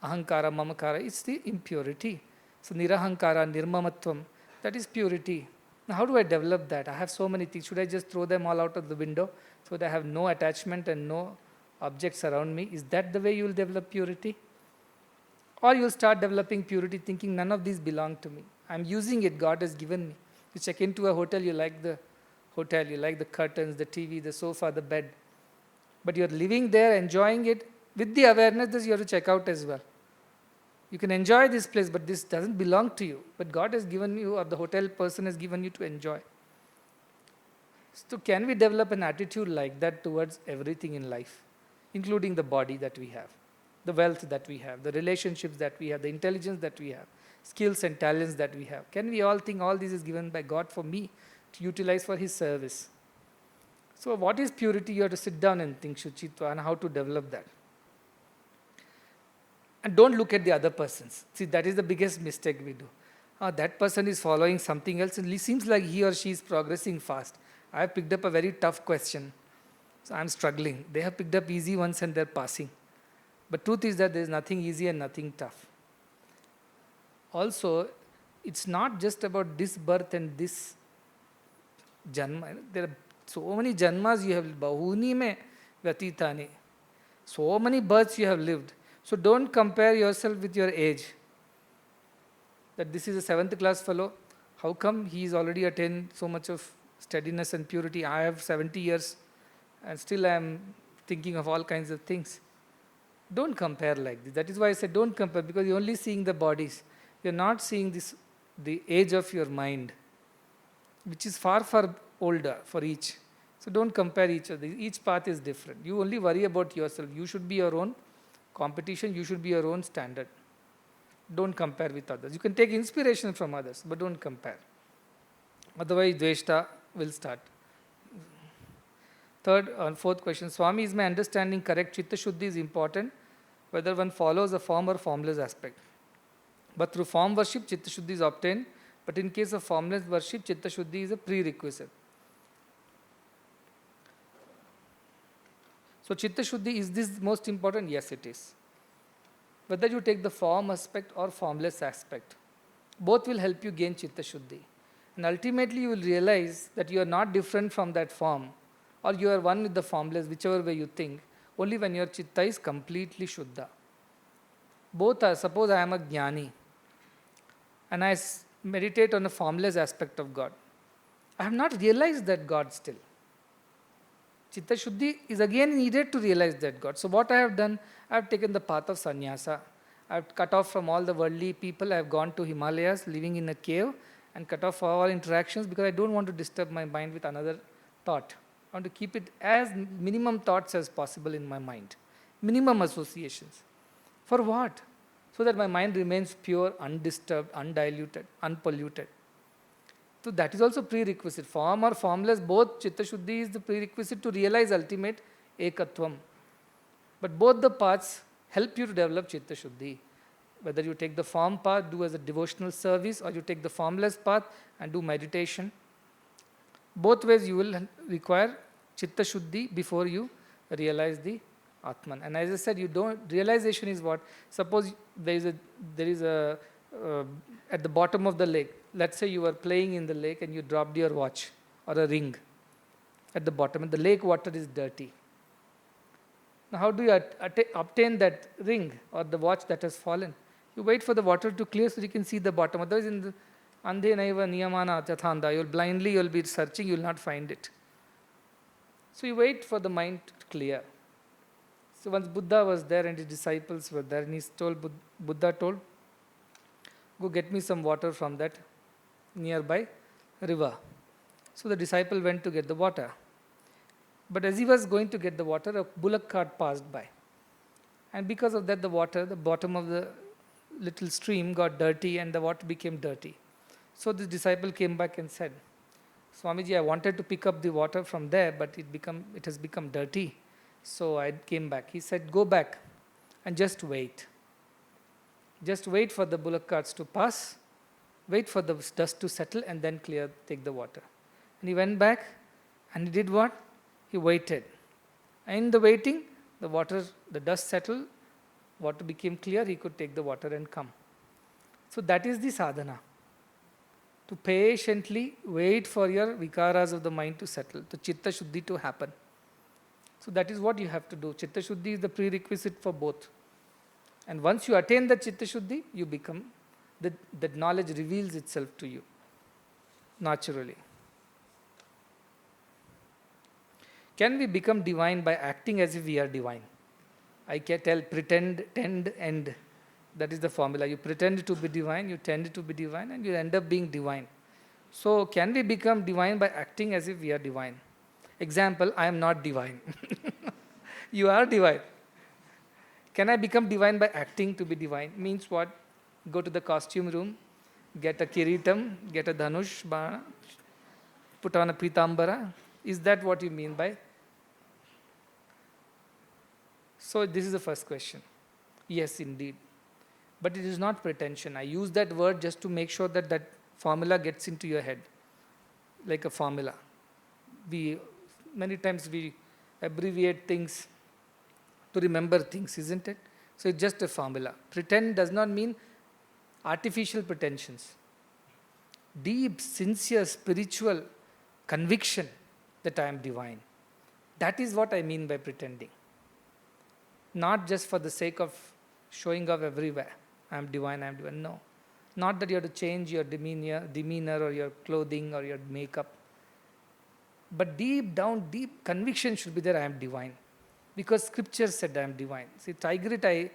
ahankara, mamakara, it's the impurity. So nirahankara, nirmamatvam, that is purity. Now how do I develop that? I have so many things. Should I just throw them all out of the window so that I have no attachment and no objects around me? Is that the way you will develop purity? Or you will start developing purity thinking none of these belong to me. I am using it, God has given me. You check into a hotel, you like the hotel, you like the curtains, the TV, the sofa, the bed. But you're living there, enjoying it, with the awareness that you have to check out as well. You can enjoy this place, but this doesn't belong to you. But God has given you, or the hotel person has given you to enjoy. So can we develop an attitude like that towards everything in life, including the body that we have, the wealth that we have, the relationships that we have, the intelligence that we have, skills and talents that we have? Can we all think all this is given by God for me to utilize for His service? So what is purity? You have to sit down and think, Shuchitva, and how to develop that. And don't look at the other persons. See, that is the biggest mistake we do. That person is following something else, and it seems like he or she is progressing fast. I have picked up a very tough question, so I'm struggling. They have picked up easy ones and they're passing. But truth is that there is nothing easy and nothing tough. Also, it's not just about this birth and this janma. There are so many janmas you have, bahuni mein vyatitani. So many births you have lived. So don't compare yourself with your age. That this is a 7th class fellow. How come he is already attained so much of steadiness and purity? I have 70 years and still I am thinking of all kinds of things. Don't compare like this. That is why I said don't compare, because you're only seeing the bodies. You're not seeing this, the age of your mind, which is far, far older for each. So don't compare each other. Each path is different. You only worry about yourself. You should be your own competition. You should be your own standard. Don't compare with others. You can take inspiration from others, but don't compare. Otherwise, Dveshta will start. Third and fourth question. Swami, is my understanding correct? Chitta Shuddhi is important, whether one follows a form or formless aspect. But through form worship, Chitta Shuddhi is obtained. But in case of formless worship, Chitta Shuddhi is a prerequisite. So Chitta Shuddhi, is this most important? Yes, it is. Whether you take the form aspect or formless aspect, both will help you gain Chitta Shuddhi. And ultimately you will realize that you are not different from that form, or you are one with the formless, whichever way you think, only when your Chitta is completely Shuddha. Both are, suppose I am a Jnani, and I meditate on a formless aspect of God. I have not realized that God still. Chitta Shuddhi is again needed to realize that God. So what I have done, I have taken the path of sannyasa. I have cut off from all the worldly people. I have gone to Himalayas, living in a cave, and cut off all interactions because I don't want to disturb my mind with another thought. I want to keep it as minimum thoughts as possible in my mind. Minimum associations. For what? So that my mind remains pure, undisturbed, undiluted, unpolluted. So that is also prerequisite. Form or formless, both Chitta Shuddhi is the prerequisite to realize ultimate Ekatvam. But both the paths help you to develop Chitta Shuddhi. Whether you take the form path, do as a devotional service, or you take the formless path and do meditation. Both ways you will require Chitta Shuddhi before you realize the Atman. And as I said, realization is what? Suppose there is a at the bottom of the lake. Let's say you are playing in the lake and you dropped your watch or a ring at the bottom, and the lake water is dirty. Now how do you obtain that ring or the watch that has fallen? You wait for the water to clear so you can see the bottom. Otherwise, in the Andhe Naiva Niyamana Chathanda, you'll be searching, you will not find it. So you wait for the mind to clear. So once Buddha was there and his disciples were there, and Buddha told, go get me some water from that nearby river. So the disciple went to get the water. But as he was going to get the water, a bullock cart passed by. And because of that, the bottom of the little stream got dirty and the water became dirty. So this disciple came back and said, Swamiji, I wanted to pick up the water from there, but it has become dirty. So I came back. He said, go back and just wait. Just wait for the bullock carts to pass, wait for the dust to settle, and then take the water. And he went back and he did what? He waited. And in the waiting, the dust settled, water became clear, he could take the water and come. So that is the sadhana. To patiently wait for your vikaras of the mind to settle, to Chitta Shuddhi to happen. So that is what you have to do. Chitta Shuddhi is the prerequisite for both. And once you attain the Chitta Shuddhi, you become, that knowledge reveals itself to you naturally. Can we become divine by acting as if we are divine? I can tell pretend, tend, end. That is the formula. You pretend to be divine, you tend to be divine, and you end up being divine. So, can we become divine by acting as if we are divine? Example, I am not divine. You are divine. Can I become divine by acting to be divine? Means what? Go to the costume room, get a kiritam, get a dhanush, bana, put on a pitambara. Is that what you mean by? So, this is the first question. Yes, indeed. But it is not pretension. I use that word just to make sure that that formula gets into your head, like a formula. Many times we abbreviate things to remember things, isn't it? So it's just a formula. Pretend does not mean artificial pretensions. Deep, sincere, spiritual conviction that I am divine. That is what I mean by pretending. Not just for the sake of showing off everywhere. I am divine, I am divine. No. Not that you have to change your demeanor or your clothing or your makeup. But deep down, deep conviction should be there, I am divine. Because scripture said I am divine. See, Tigrit, I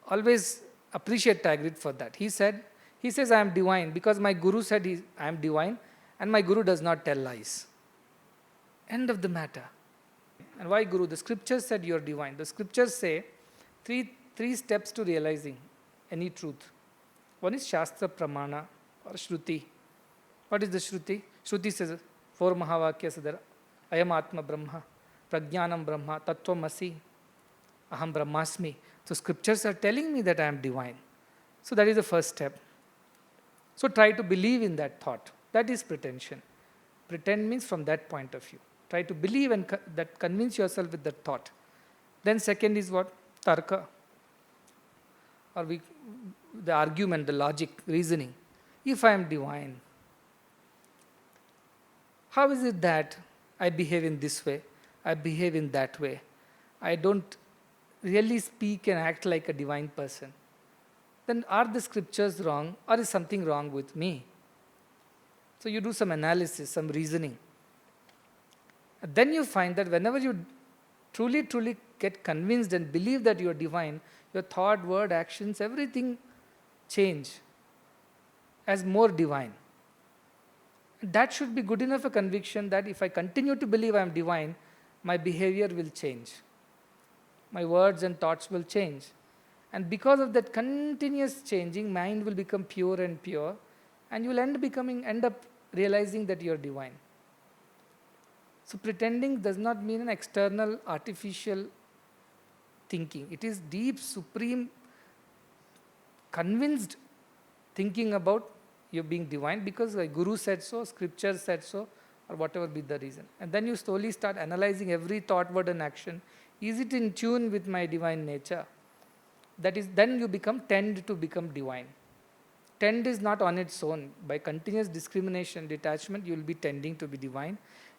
always appreciate Tigrit for that. He says I am divine because my Guru said I am divine and my Guru does not tell lies. End of the matter. And why Guru? The scriptures said you are divine. The scriptures say three steps to realizing any truth. One is Shastra Pramana or Shruti. What is the Shruti? Shruti says, 4 Mahavakyas there. Ayam Atma Brahma, Prajnanam Brahma, Tattvam Asi, Aham Brahmasmi. So scriptures are telling me that I am divine. So that is the first step. So try to believe in that thought. That is pretension. Pretend means from that point of view. Try to believe and that convince yourself with that thought. Then second is what? Tarka. Or the argument, the logic, reasoning. If I am divine, how is it that I behave in this way, I behave in that way? I don't really speak and act like a divine person. Then are the scriptures wrong or is something wrong with me? So you do some analysis, some reasoning. And then you find that whenever you truly get convinced and believe that you are divine, your thought, word, actions, everything change as more divine. That should be good enough a conviction that if I continue to believe I am divine, my behavior will change. My words and thoughts will change. And because of that continuous changing, mind will become pure and pure, and you will end up realizing that you are divine. So pretending does not mean an external, artificial thinking. It is deep, supreme, convinced thinking about you being divine because the Guru said so, scripture said so, or whatever be the reason. And then you slowly start analyzing every thought, word and action. Is it in tune with my divine nature? That is, then you tend to become divine. Tend is not on its own. By continuous discrimination, detachment, you will be tending to be divine.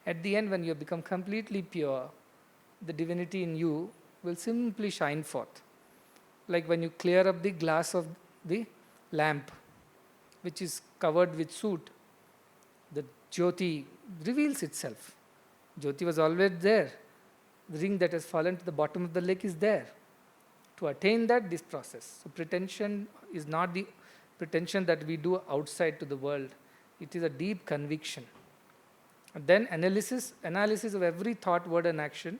At the end, when you become completely pure, the divinity in you will simply shine forth. Like when you clear up the glass of the lamp, which is covered with soot, the Jyoti reveals itself. Jyoti was always there. The ring that has fallen to the bottom of the lake is there. To attain that, this process. So pretension is not the pretension that we do outside to the world. It is a deep conviction. And then analysis of every thought, word and action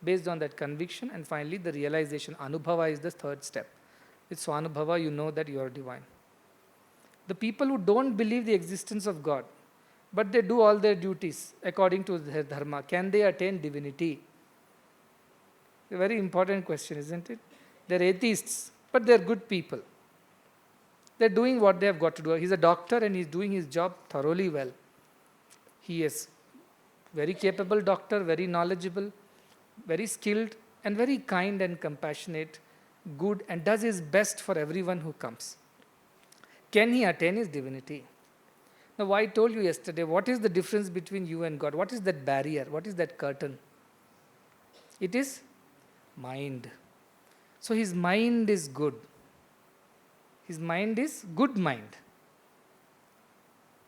based on that conviction, and finally the realization. Anubhava is the third step. With Swanubhava, you know that you are divine. The people who don't believe the existence of God, but they do all their duties according to their dharma, can they attain divinity? A very important question, isn't it? They're atheists, but they're good people. They're doing what they have got to do. He's a doctor and he's doing his job thoroughly well. He is very capable doctor, very knowledgeable, very skilled, and very kind and compassionate, good, and does his best for everyone who comes. Can he attain his divinity? Now, I told you yesterday, what is the difference between you and God? What is that barrier? What is that curtain? It is mind. So his mind is good. His mind is good mind.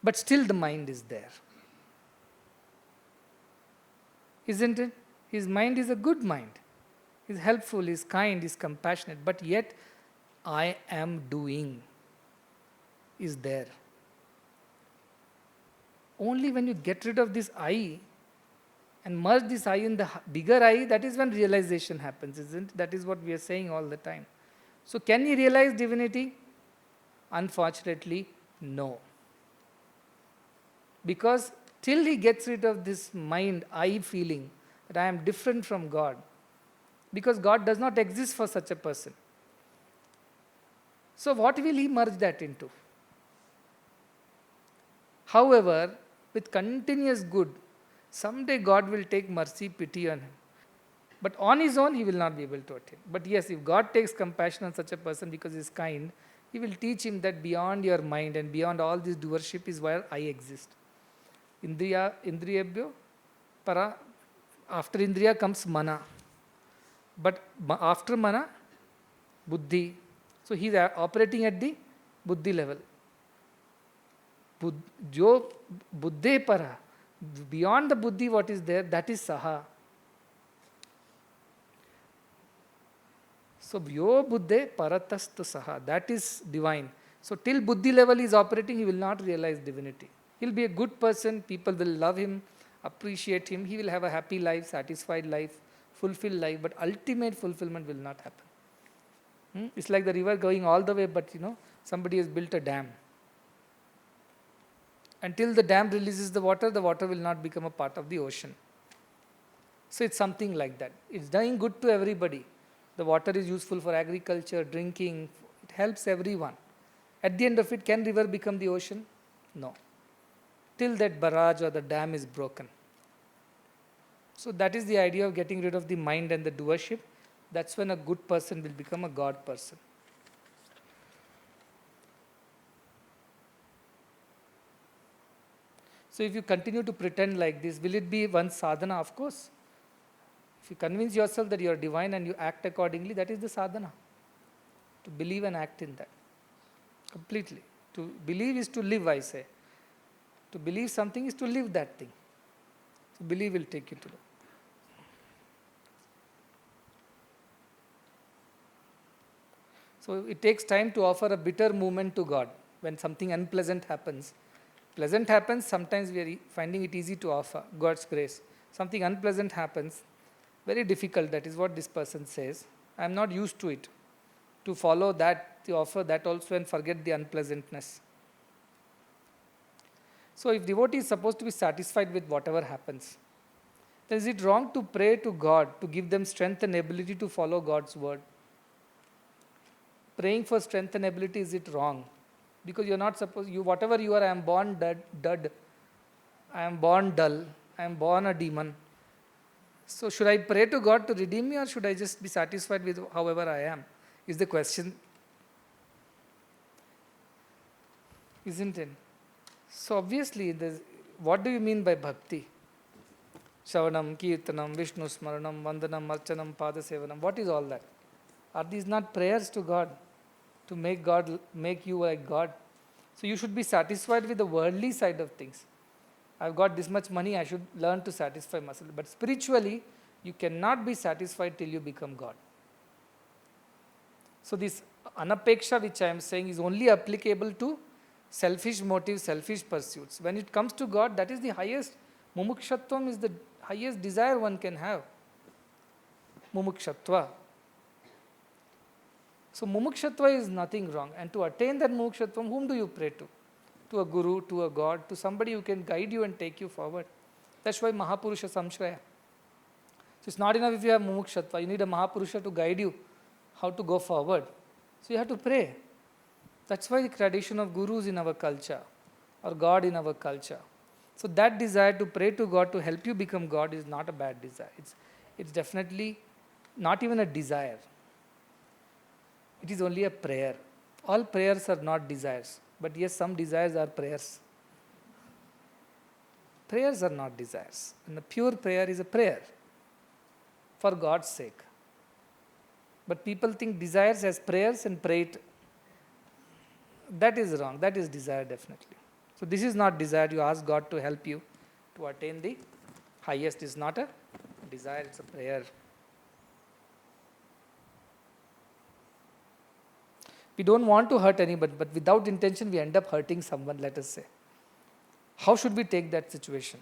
But still the mind is there. Isn't it? His mind is a good mind. He's helpful, he's kind, he's compassionate, but yet I am doing is there. Only when you get rid of this I and merge this I in the bigger I, that is when realization happens, isn't it? That is what we are saying all the time. So can he realize divinity? Unfortunately, no. Because till he gets rid of this mind, I feeling that I am different from God, because God does not exist for such a person. So what will he merge that into? However, with continuous good, someday God will take mercy, pity on him. But on his own, he will not be able to attain. But yes, if God takes compassion on such a person because he is kind, he will teach him that beyond your mind and beyond all this doership is where I exist. Indriyabhyo, para, after Indriya comes mana. But after mana, buddhi. So he is operating at the buddhi level. Jo buddhe para, beyond the buddhi what is there, that is saha. So yo buddhe paratastu saha, that is divine. So till buddhi level is operating, he will not realize divinity. He will be a good person, people will love him, appreciate him, he will have a happy life, satisfied life, fulfilled life, but ultimate fulfillment will not happen. It's like the river going all the way, but somebody has built a dam. Until the dam releases the water will not become a part of the ocean. So it's something like that. It's doing good to everybody. The water is useful for agriculture, drinking, it helps everyone. At the end of it, can river become the ocean? No. Till that barrage or the dam is broken. So that is the idea of getting rid of the mind and the doership. That's when a good person will become a God person. So if you continue to pretend like this, will it be one sadhana? Of course. If you convince yourself that you are divine and you act accordingly, that is the sadhana. To believe and act in that. Completely. To believe is to live, I say. To believe something is to live that thing. So believe will take you to that. So it takes time to offer a bitter movement to God when something unpleasant happens. Pleasant happens, sometimes we are finding it easy to offer God's grace. Something unpleasant happens, very difficult, that is what this person says. I am not used to it. To follow that, to offer that also and forget the unpleasantness. So if devotee is supposed to be satisfied with whatever happens, then is it wrong to pray to God to give them strength and ability to follow God's word? Praying for strength and ability, is it wrong? Because you are not supposed, whatever you are, I am born dud, I am born dull, I am born a demon. So should I pray to God to redeem me, or should I just be satisfied with however I am? Is the question. Isn't it? So obviously, what do you mean by bhakti? Shavanam, Kirtanam, Vishnu Smaranam, Vandanam, Archanam, Padasevanam. What is all that? Are these not prayers to God? To make you like God? So you should be satisfied with the worldly side of things. I've got this much money, I should learn to satisfy myself. But spiritually, you cannot be satisfied till you become God. So this anapeksha which I am saying is only applicable to selfish motives, selfish pursuits. When it comes to God, that is the highest. Mumukshatvam is the highest desire one can have. Mumukshatva. So mumukshatva is nothing wrong. And to attain that mumukshatvam, whom do you pray to? To a guru, to a God, to somebody who can guide you and take you forward. That's why Mahapurusha Samshraya. So it's not enough if you have mumukshatva. You need a Mahapurusha to guide you how to go forward. So you have to pray. That's why the tradition of gurus in our culture, or God in our culture. So that desire to pray to God to help you become God is not a bad desire. It's definitely not even a desire. It is only a prayer. All prayers are not desires. But yes, some desires are prayers. Prayers are not desires. And the pure prayer is a prayer for God's sake. But people think desires as prayers and pray it. That is wrong. That is desire definitely. So this is not desire. You ask God to help you to attain the highest. Is not a desire, it's a prayer. We don't want to hurt anybody, but without intention we end up hurting someone, let us say. How should we take that situation?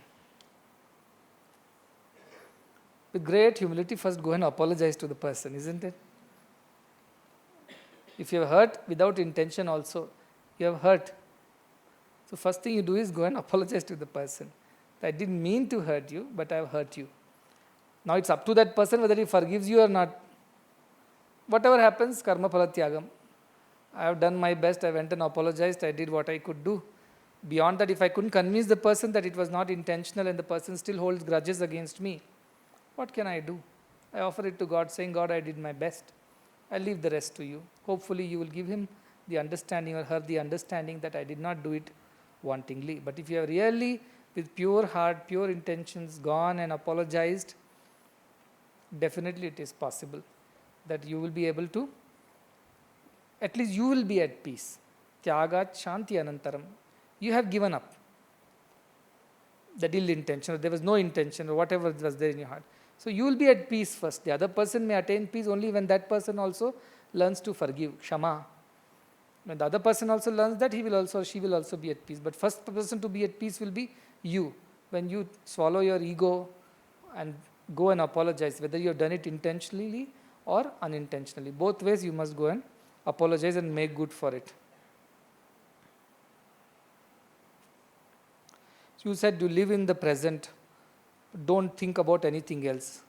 With great humility, first go and apologize to the person, isn't it? If you have hurt without intention also, you have hurt. So first thing you do is go and apologize to the person. I didn't mean to hurt you, but I have hurt you. Now it's up to that person whether he forgives you or not. Whatever happens, karma phala tyagam. I have done my best, I went and apologized, I did what I could do. Beyond that, if I couldn't convince the person that it was not intentional and the person still holds grudges against me, what can I do? I offer it to God, saying, God, I did my best. I leave the rest to you. Hopefully you will give him the understanding or her the understanding that I did not do it wantingly. But if you have really, with pure heart, pure intentions, gone and apologized, definitely it is possible that you will be able to, at least you will be at peace. Tyagat shanti anantaram. You have given up that ill intention, or there was no intention, or whatever was there in your heart. So you will be at peace first. The other person may attain peace only when that person also learns to forgive, kshama. When the other person also learns that, he will also, she will also be at peace. But first person to be at peace will be you. When you swallow your ego and go and apologize, whether you have done it intentionally or unintentionally. Both ways you must go and apologize and make good for it. You said you live in the present, don't think about anything else.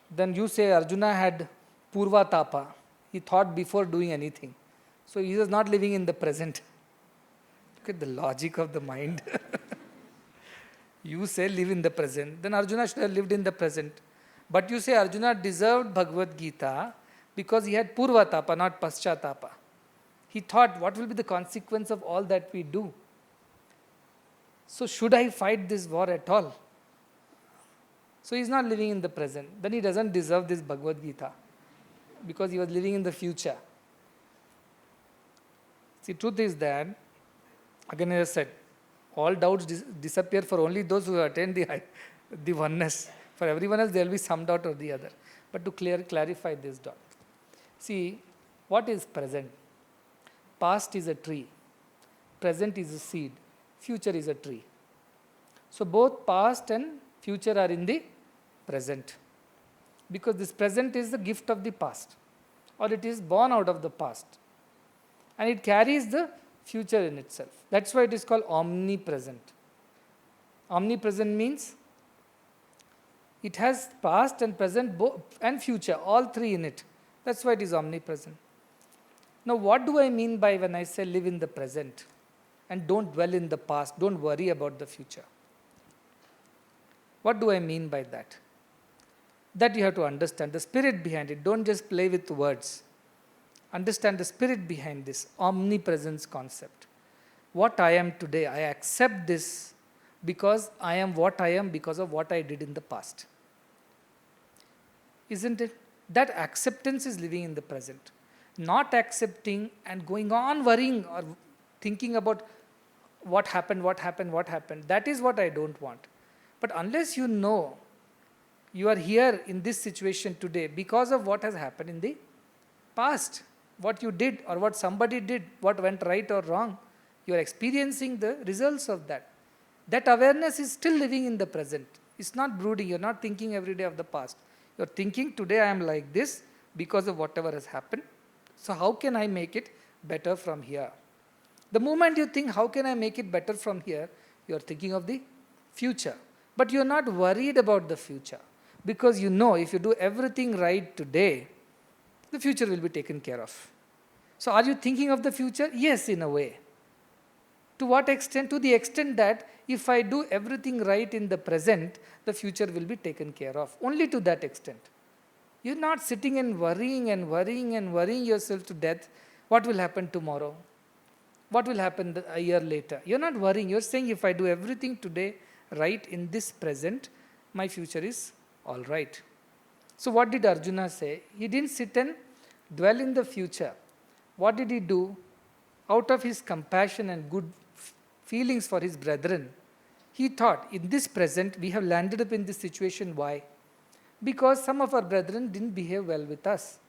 Then you say Arjuna had purva tapa. He thought before doing anything. So he was not living in the present. Look at the logic of the mind. You say live in the present. Then Arjuna should have lived in the present. But you say Arjuna deserved Bhagavad Gita because he had purva tapa, not paschatapa. He thought, what will be the consequence of all that we do? So should I fight this war at all? So he is not living in the present. Then he doesn't deserve this Bhagavad Gita because he was living in the future. See, truth is that, again as I said, all doubts disappear for only those who attain the oneness. For everyone else, there will be some doubt or the other. But to clarify this doubt. See, what is present? Past is a tree. Present is a seed. Future is a tree. So both past and future are in the present. Because this present is the gift of the past. Or it is born out of the past. And it carries the future in itself. That's why it is called omnipresent. Omnipresent means it has past and present and future, all three in it. That's why it is omnipresent. Now what do I mean by when I say live in the present and don't dwell in the past, don't worry about the future? What do I mean by that? That you have to understand the spirit behind it. Don't just play with words. Understand the spirit behind this omnipresence concept. What I am today, I accept this because I am what I am because of what I did in the past. Isn't it? That acceptance is living in the present. Not accepting and going on worrying or thinking about what happened. That is what I don't want. But unless you know you are here in this situation today because of what has happened in the past, what you did or what somebody did, what went right or wrong, you are experiencing the results of that. That awareness is still living in the present. It's not brooding. You're not thinking every day of the past. You're thinking today I am like this because of whatever has happened. So how can I make it better from here? The moment you think how can I make it better from here, you're thinking of the future. But you're not worried about the future because you know if you do everything right today, the future will be taken care of. So are you thinking of the future? Yes, in a way. To what extent? To the extent that if I do everything right in the present, the future will be taken care of. Only to that extent. You're not sitting and worrying yourself to death. What will happen tomorrow? What will happen a year later? You're not worrying. You're saying if I do everything today right in this present, my future is all right. So what did Arjuna say? He didn't sit and dwell in the future. What did he do? Out of his compassion and good feelings for his brethren, he thought, in this present, we have landed up in this situation. Why? because some of our brethren didn't behave well with us.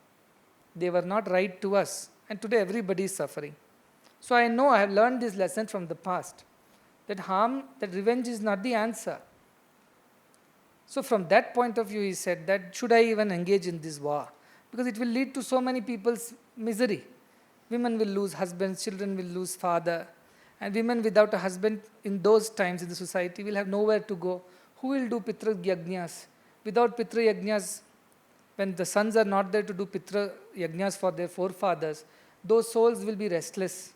They were not right to us. And today everybody is suffering. So I know I have learned this lesson from the past, that revenge is not the answer. So from that point of view, he said that should I even engage in this war? Because it will lead to so many people's misery. Women will lose husbands, children will lose father, and women without a husband in those times in the society will have nowhere to go. Who will do Pitra Yajnas? Without Pitra Yajnas, when the sons are not there to do Pitra Yajnas for their forefathers, those souls will be restless.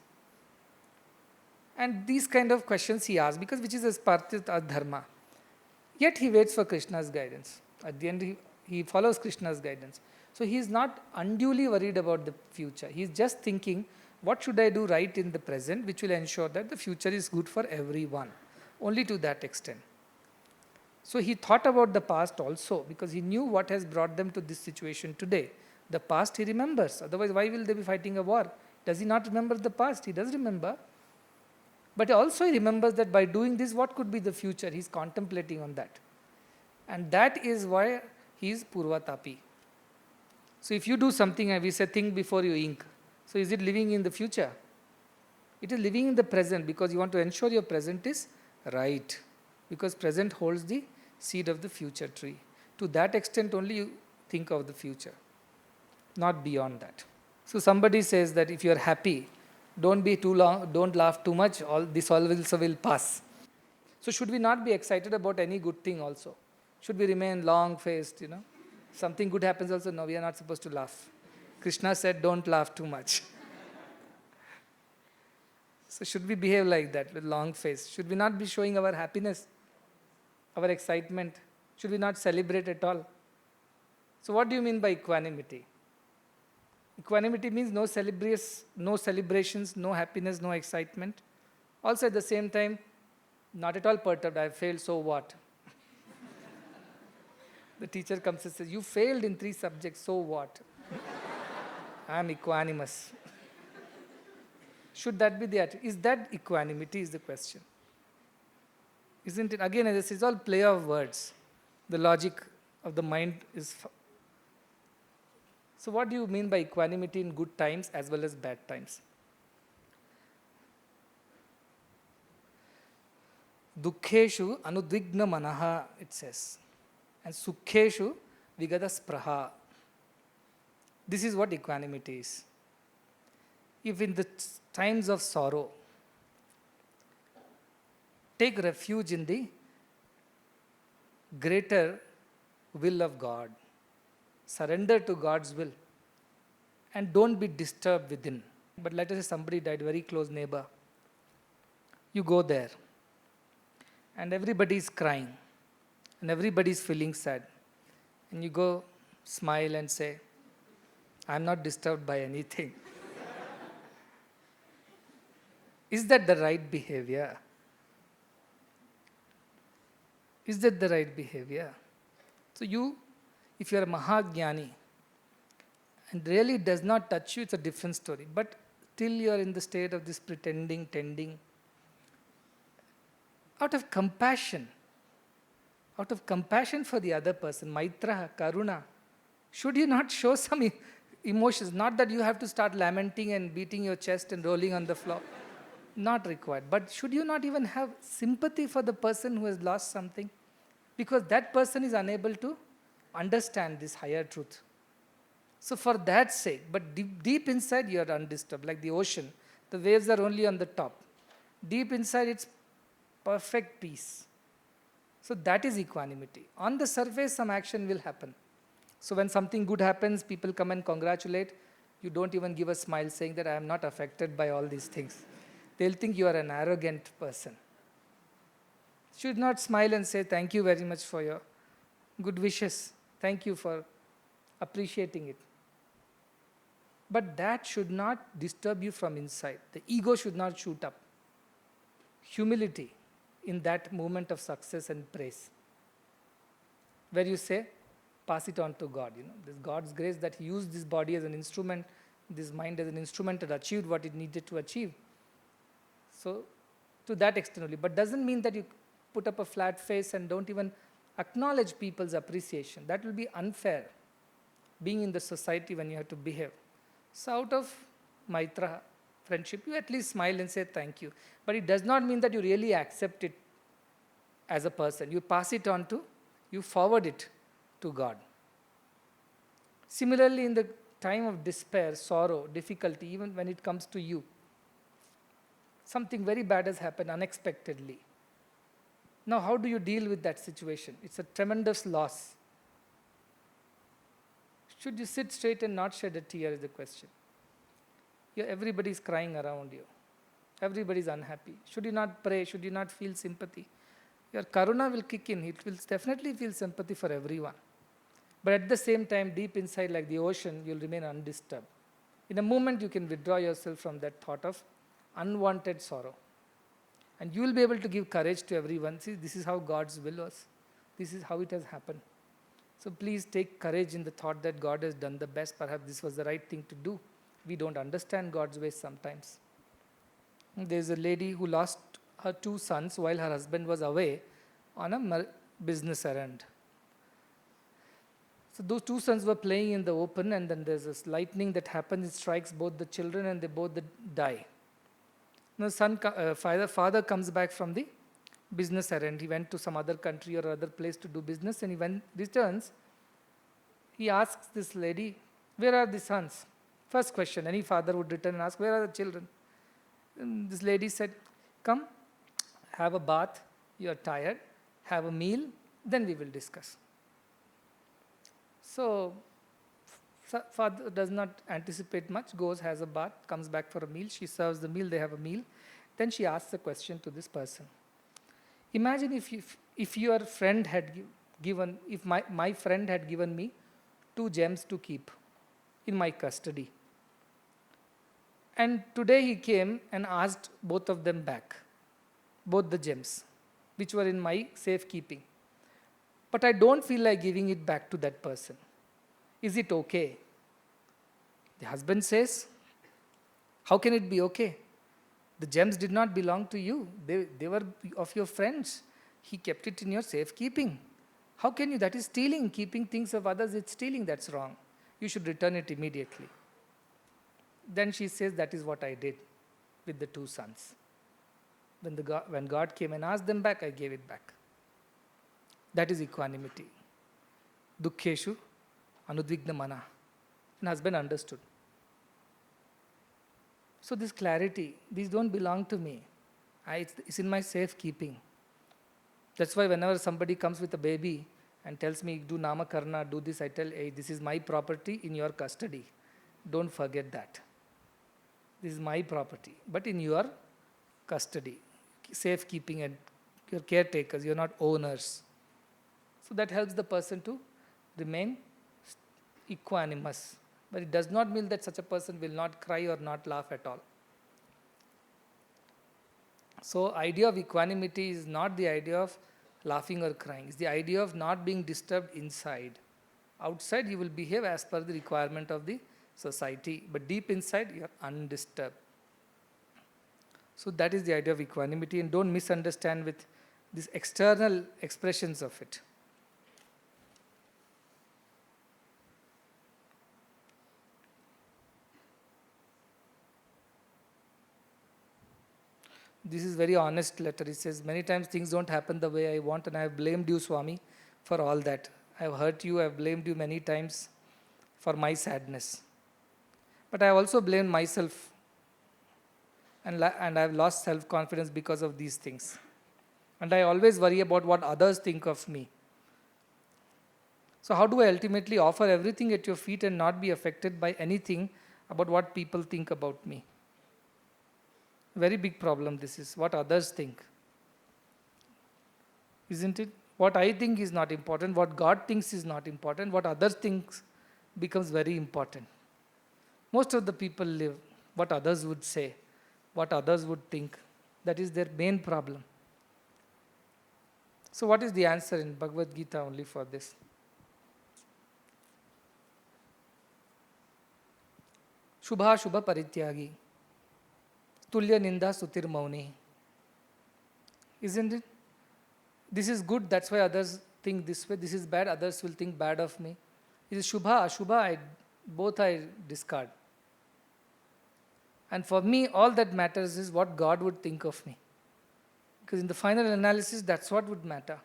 And these kind of questions he asks, because which is as part of our dharma. Yet he waits for Krishna's guidance. At the end, he follows Krishna's guidance. So he is not unduly worried about the future. He is just thinking, what should I do right in the present, which will ensure that the future is good for everyone. Only to that extent. So he thought about the past also, because he knew what has brought them to this situation today. The past he remembers. Otherwise, why will they be fighting a war? Does he not remember the past? He does remember. But also he remembers that by doing this, what could be the future? He is contemplating on that. And that is why he is Purvatapi. So if you do something, and we say think before you ink. So is it living in the future? It is living in the present, because you want to ensure your present is right. Because present holds the seed of the future tree. To that extent only you think of the future, not beyond that. So somebody says that if you are happy, don't be too long, don't laugh too much, all this also will pass. So should we not be excited about any good thing also? Should we remain long-faced, Something good happens also, no, we are not supposed to laugh. Krishna said, don't laugh too much. So should we behave like that, with long face? Should we not be showing our happiness, our excitement? Should we not celebrate at all? So what do you mean by equanimity? Equanimity means no celebrations, no happiness, no excitement. Also at the same time, not at all perturbed, I failed, so what? The teacher comes and says, you failed in 3 subjects, so what? I am equanimous. Should that be the attitude? Is that equanimity is the question. Isn't it? Again, this is all play of words. The logic of the mind is... So what do you mean by equanimity in good times as well as bad times? Dukkheshu anudvigna manaha, it says. And sukheshu vigada spraha. This is what equanimity is. If in the times of sorrow, take refuge in the greater will of God. Surrender to God's will. And don't be disturbed within. But let us say somebody died, very close neighbor. You go there. And everybody is crying. And everybody is feeling sad. And you go smile and say, I am not disturbed by anything. Is that the right behavior? Is that the right behavior? So if you are a Mahagyani, and really does not touch you, it's a different story. But till you are in the state of this pretending, tending, out of compassion for the other person, Maitra, Karuna, should you not show some emotions? Not that you have to start lamenting and beating your chest and rolling on the floor. Not required. But should you not even have sympathy for the person who has lost something? Because that person is unable to understand this higher truth. So for that sake, but deep inside you are undisturbed, like the ocean. The waves are only on the top. Deep inside it's perfect peace. So that is equanimity. On the surface, some action will happen. So when something good happens, people come and congratulate. You don't even give a smile saying that I am not affected by all these things. They'll think you are an arrogant person. Should not smile and say thank you very much for your good wishes. Thank you for appreciating it. But that should not disturb you from inside. The ego should not shoot up. Humility in that moment of success and praise. Where you say, pass it on to God. This God's grace that He used this body as an instrument, this mind as an instrument, and achieved what it needed to achieve. So, to that extent only. But doesn't mean that you put up a flat face and don't even Acknowledge people's appreciation. That will be unfair, being in the society when you have to behave. So out of Maitra, friendship, you at least smile and say thank you. But it does not mean that you really accept it as a person. You pass it on to, you forward it to God. Similarly, in the time of despair, sorrow, difficulty, even when it comes to you, something very bad has happened unexpectedly. Now, how do you deal with that situation? It's a tremendous loss. Should you sit straight and not shed a tear is the question. Everybody is crying around you. Everybody is unhappy. Should you not pray? Should you not feel sympathy? Your karuna will kick in. It will definitely feel sympathy for everyone. But at the same time, deep inside, like the ocean, you'll remain undisturbed. In a moment, you can withdraw yourself from that thought of unwanted sorrow. And you will be able to give courage to everyone. See, this is how God's will was. This is how it has happened. So please take courage in the thought that God has done the best. Perhaps this was the right thing to do. We don't understand God's ways sometimes. There's a lady who lost her 2 sons while her husband was away on a business errand. So those 2 sons were playing in the open, and then there's this lightning that happens. It strikes both the children and they both die. Now father comes back from the business errand. He went to some other country or other place to do business, and he returns. He asks this lady, where are the sons? First question, any father would return and ask, where are the children? And this lady said, come, have a bath, you are tired, have a meal, then we will discuss. So, father does not anticipate much, goes, has a bath, comes back for a meal, she serves the meal, they have a meal. Then she asks a question to this person. Imagine if your friend had given, if my friend had given me 2 gems to keep in my custody. And today he came and asked both of them back, both the gems, which were in my safekeeping. But I don't feel like giving it back to that person. Is it okay? The husband says, how can it be okay? The gems did not belong to you. They were of your friends. He kept it in your safekeeping. How can you? That is stealing. Keeping things of others, it's stealing. That's wrong. You should return it immediately. Then she says, that is what I did with the 2 sons. When God came and asked them back, I gave it back. That is equanimity. Dukkheshu anudvigna mana. And husband understood. So this clarity, these don't belong to me. It's in my safekeeping. That's why whenever somebody comes with a baby and tells me, do namakarna, do this, I tell, hey, this is my property in your custody. Don't forget that. This is my property, but in your custody, safekeeping, and you're caretakers, you're not owners. So that helps the person to remain equanimous. But it does not mean that such a person will not cry or not laugh at all. So idea of equanimity is not the idea of laughing or crying. It's the idea of not being disturbed inside. Outside you will behave as per the requirement of the society, but deep inside you are undisturbed. So that is the idea of equanimity, and don't misunderstand with these external expressions of it. This is very honest letter. It says, many times things don't happen the way I want, and I have blamed you, Swami, for all that. I have hurt you, I have blamed you many times for my sadness. But I have also blamed myself, and I have lost self-confidence because of these things. And I always worry about what others think of me. So how do I ultimately offer everything at your feet and not be affected by anything about what people think about me? Very big problem this is, what others think. Isn't it? What I think is not important, what God thinks is not important, what others think becomes very important. Most of the people live what others would say, what others would think. That is their main problem. So what is the answer in Bhagavad Gita only for this? Shubha Shubha Parityagi. Tulya Ninda Sutir Mauni. Isn't it? This is good, that's why others think this way, this is bad, others will think bad of me. It is Shubha, Ashubha, both I discard. And for me, all that matters is what God would think of me. Because in the final analysis, that's what would matter.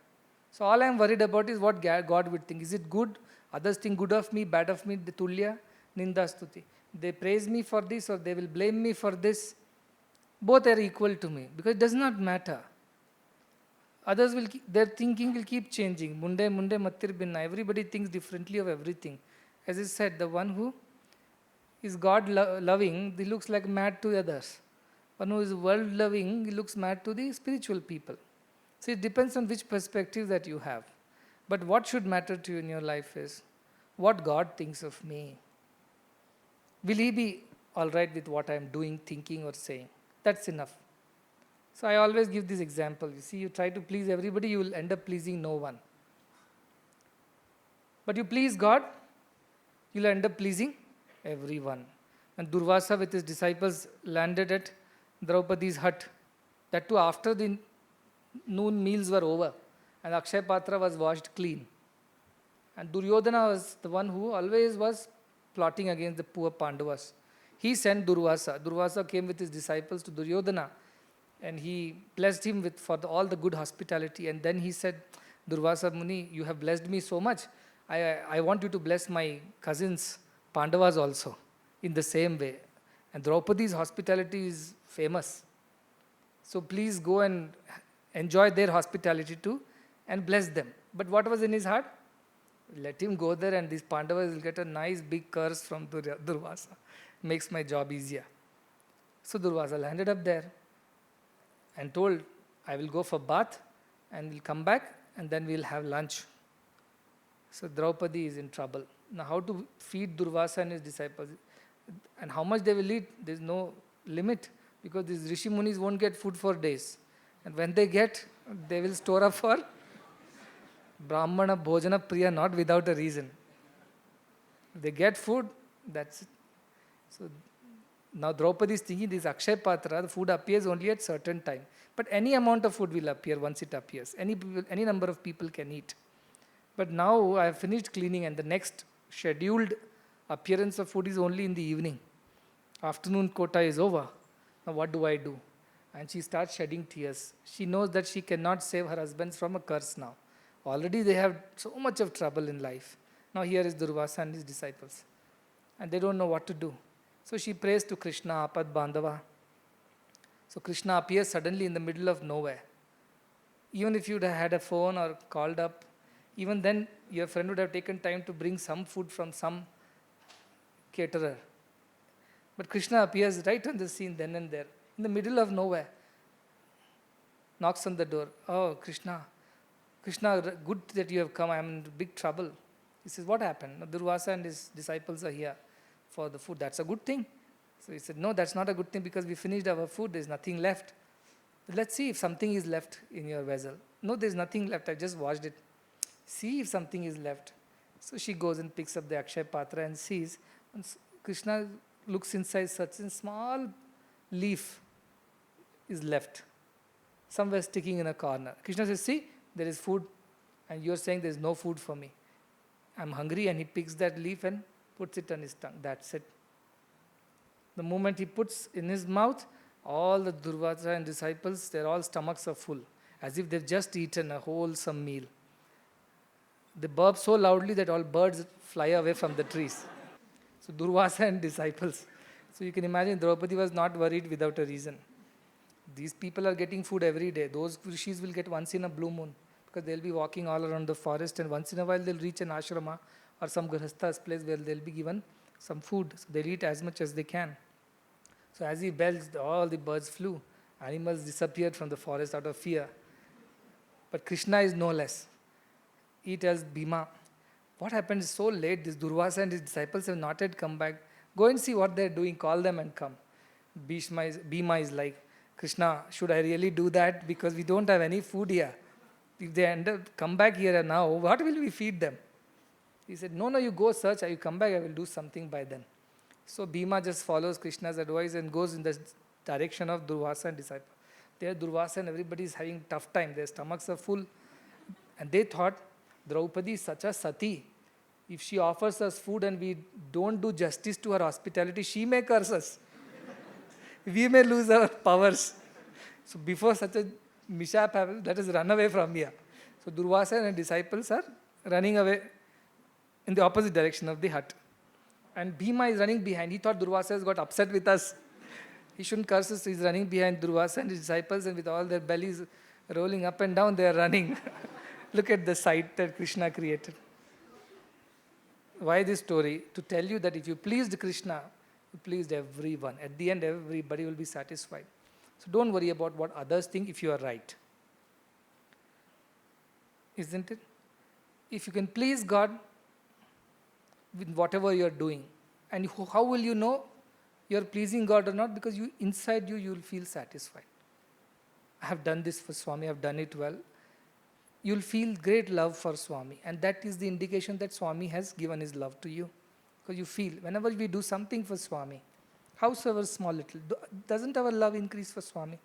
So all I am worried about is what God would think. Is it good? Others think good of me, bad of me, the tulya, ninda stuti. They praise me for this or they will blame me for this. Both are equal to me because it does not matter. Others will, their thinking will keep changing. Munde mattir binna. Everybody thinks differently of everything. As I said, the one who is God loving, he looks like mad to others. One who is world loving, he looks mad to the spiritual people. So it depends on which perspective that you have. But what should matter to you in your life is what God thinks of me. Will He be alright with what I am doing, thinking, or saying? That's enough. So I always give this example. You see, you try to please everybody, you will end up pleasing no one. But you please God, you will end up pleasing everyone. And Durvasa with his disciples landed at Draupadi's hut. That too after the noon meals were over and Akshay Patra was washed clean. And Duryodhana was the one who always was plotting against the poor Pandavas. He sent Durvasa. Durvasa came with his disciples to Duryodhana and he blessed him with all the good hospitality. And then he said, Durvasa Muni, you have blessed me so much. I want you to bless my cousins Pandavas also in the same way. And Draupadi's hospitality is famous. So please go and enjoy their hospitality too and bless them. But what was in his heart? Let him go there and these Pandavas will get a nice big curse from Durvasa. Makes my job easier. So Durvasa landed up there and told, I will go for bath and we'll come back and then we'll have lunch. So Draupadi is in trouble. Now how to feed Durvasa and his disciples? And how much they will eat? There is no limit because these Rishi Munis won't get food for days. And when they get, they will store up for Brahmana Bhojana Priya, not without a reason. They get food, that's it. So now Draupadi is thinking this Akshay Patra, the food appears only at certain time. But any amount of food will appear once it appears. Any number of people can eat. But now I have finished cleaning and the next scheduled appearance of food is only in the evening. Afternoon quota is over. Now what do I do? And she starts shedding tears. She knows that she cannot save her husbands from a curse now. Already they have so much of trouble in life. Now here is Durvasa and his disciples. And they don't know what to do. So she prays to Krishna, Apad Bandhava. So Krishna appears suddenly in the middle of nowhere. Even if you'd had a phone or called up, even then your friend would have taken time to bring some food from some caterer. But Krishna appears right on the scene then and there, in the middle of nowhere. Knocks on the door. Oh, Krishna, good that you have come. I am in big trouble. He says, what happened? Now, Durvasa and his disciples are here for the food. That's a good thing. So he said, no, that's not a good thing because we finished our food. There's nothing left. Let's see if something is left in your vessel. No, there's nothing left. I just washed it. See if something is left. So she goes and picks up the Akshay Patra and sees. And Krishna looks inside, such a small leaf is left. Somewhere sticking in a corner. Krishna says, see, there is food. And you're saying there's no food for me. I'm hungry, and he picks that leaf and puts it on his tongue. That's it. The moment he puts in his mouth, all the Durvasa and disciples, their all stomachs are full, as if they've just eaten a wholesome meal. They burp so loudly that all birds fly away from the trees. So Durvasa and disciples. So you can imagine Draupadi was not worried without a reason. These people are getting food every day. Those rishis will get once in a blue moon because they'll be walking all around the forest and once in a while they'll reach an ashrama or some grihastha's place where they'll be given some food. So they'll eat as much as they can. So as he belched, all the birds flew. Animals disappeared from the forest out of fear. But Krishna is no less. He tells Bhima, what happened is so late, this Durvasa and his disciples have not yet come back. Go and see what they're doing, call them and come. Bhima is like, Krishna, should I really do that? Because we don't have any food here. If they come back here now, what will we feed them? He said, no, you go search, you come back, I will do something by then. So Bhima just follows Krishna's advice and goes in the direction of Durvasa and disciples. There Durvasa and everybody is having tough time, their stomachs are full. And they thought, Draupadi is such a sati. If she offers us food and we don't do justice to her hospitality, she may curse us. We may lose our powers. So before such a mishap happens, let us run away from here. So Durvasa and his disciples are running away in the opposite direction of the hut. And Bhima is running behind. He thought Durvasa has got upset with us. He shouldn't curse us. He's running behind Durvasa and his disciples, and with all their bellies rolling up and down, they are running. Look at the sight that Krishna created. Why this story? To tell you that if you pleased Krishna, you pleased everyone. At the end, everybody will be satisfied. So don't worry about what others think if you are right. Isn't it? If you can please God with whatever you are doing, and how will you know you are pleasing God or not? Because inside you will feel satisfied. I have done this for Swami, I have done it well. You'll feel great love for Swami, and that is the indication that Swami has given his love to you. Because you feel, whenever we do something for Swami, howsoever small little, doesn't our love increase for Swami?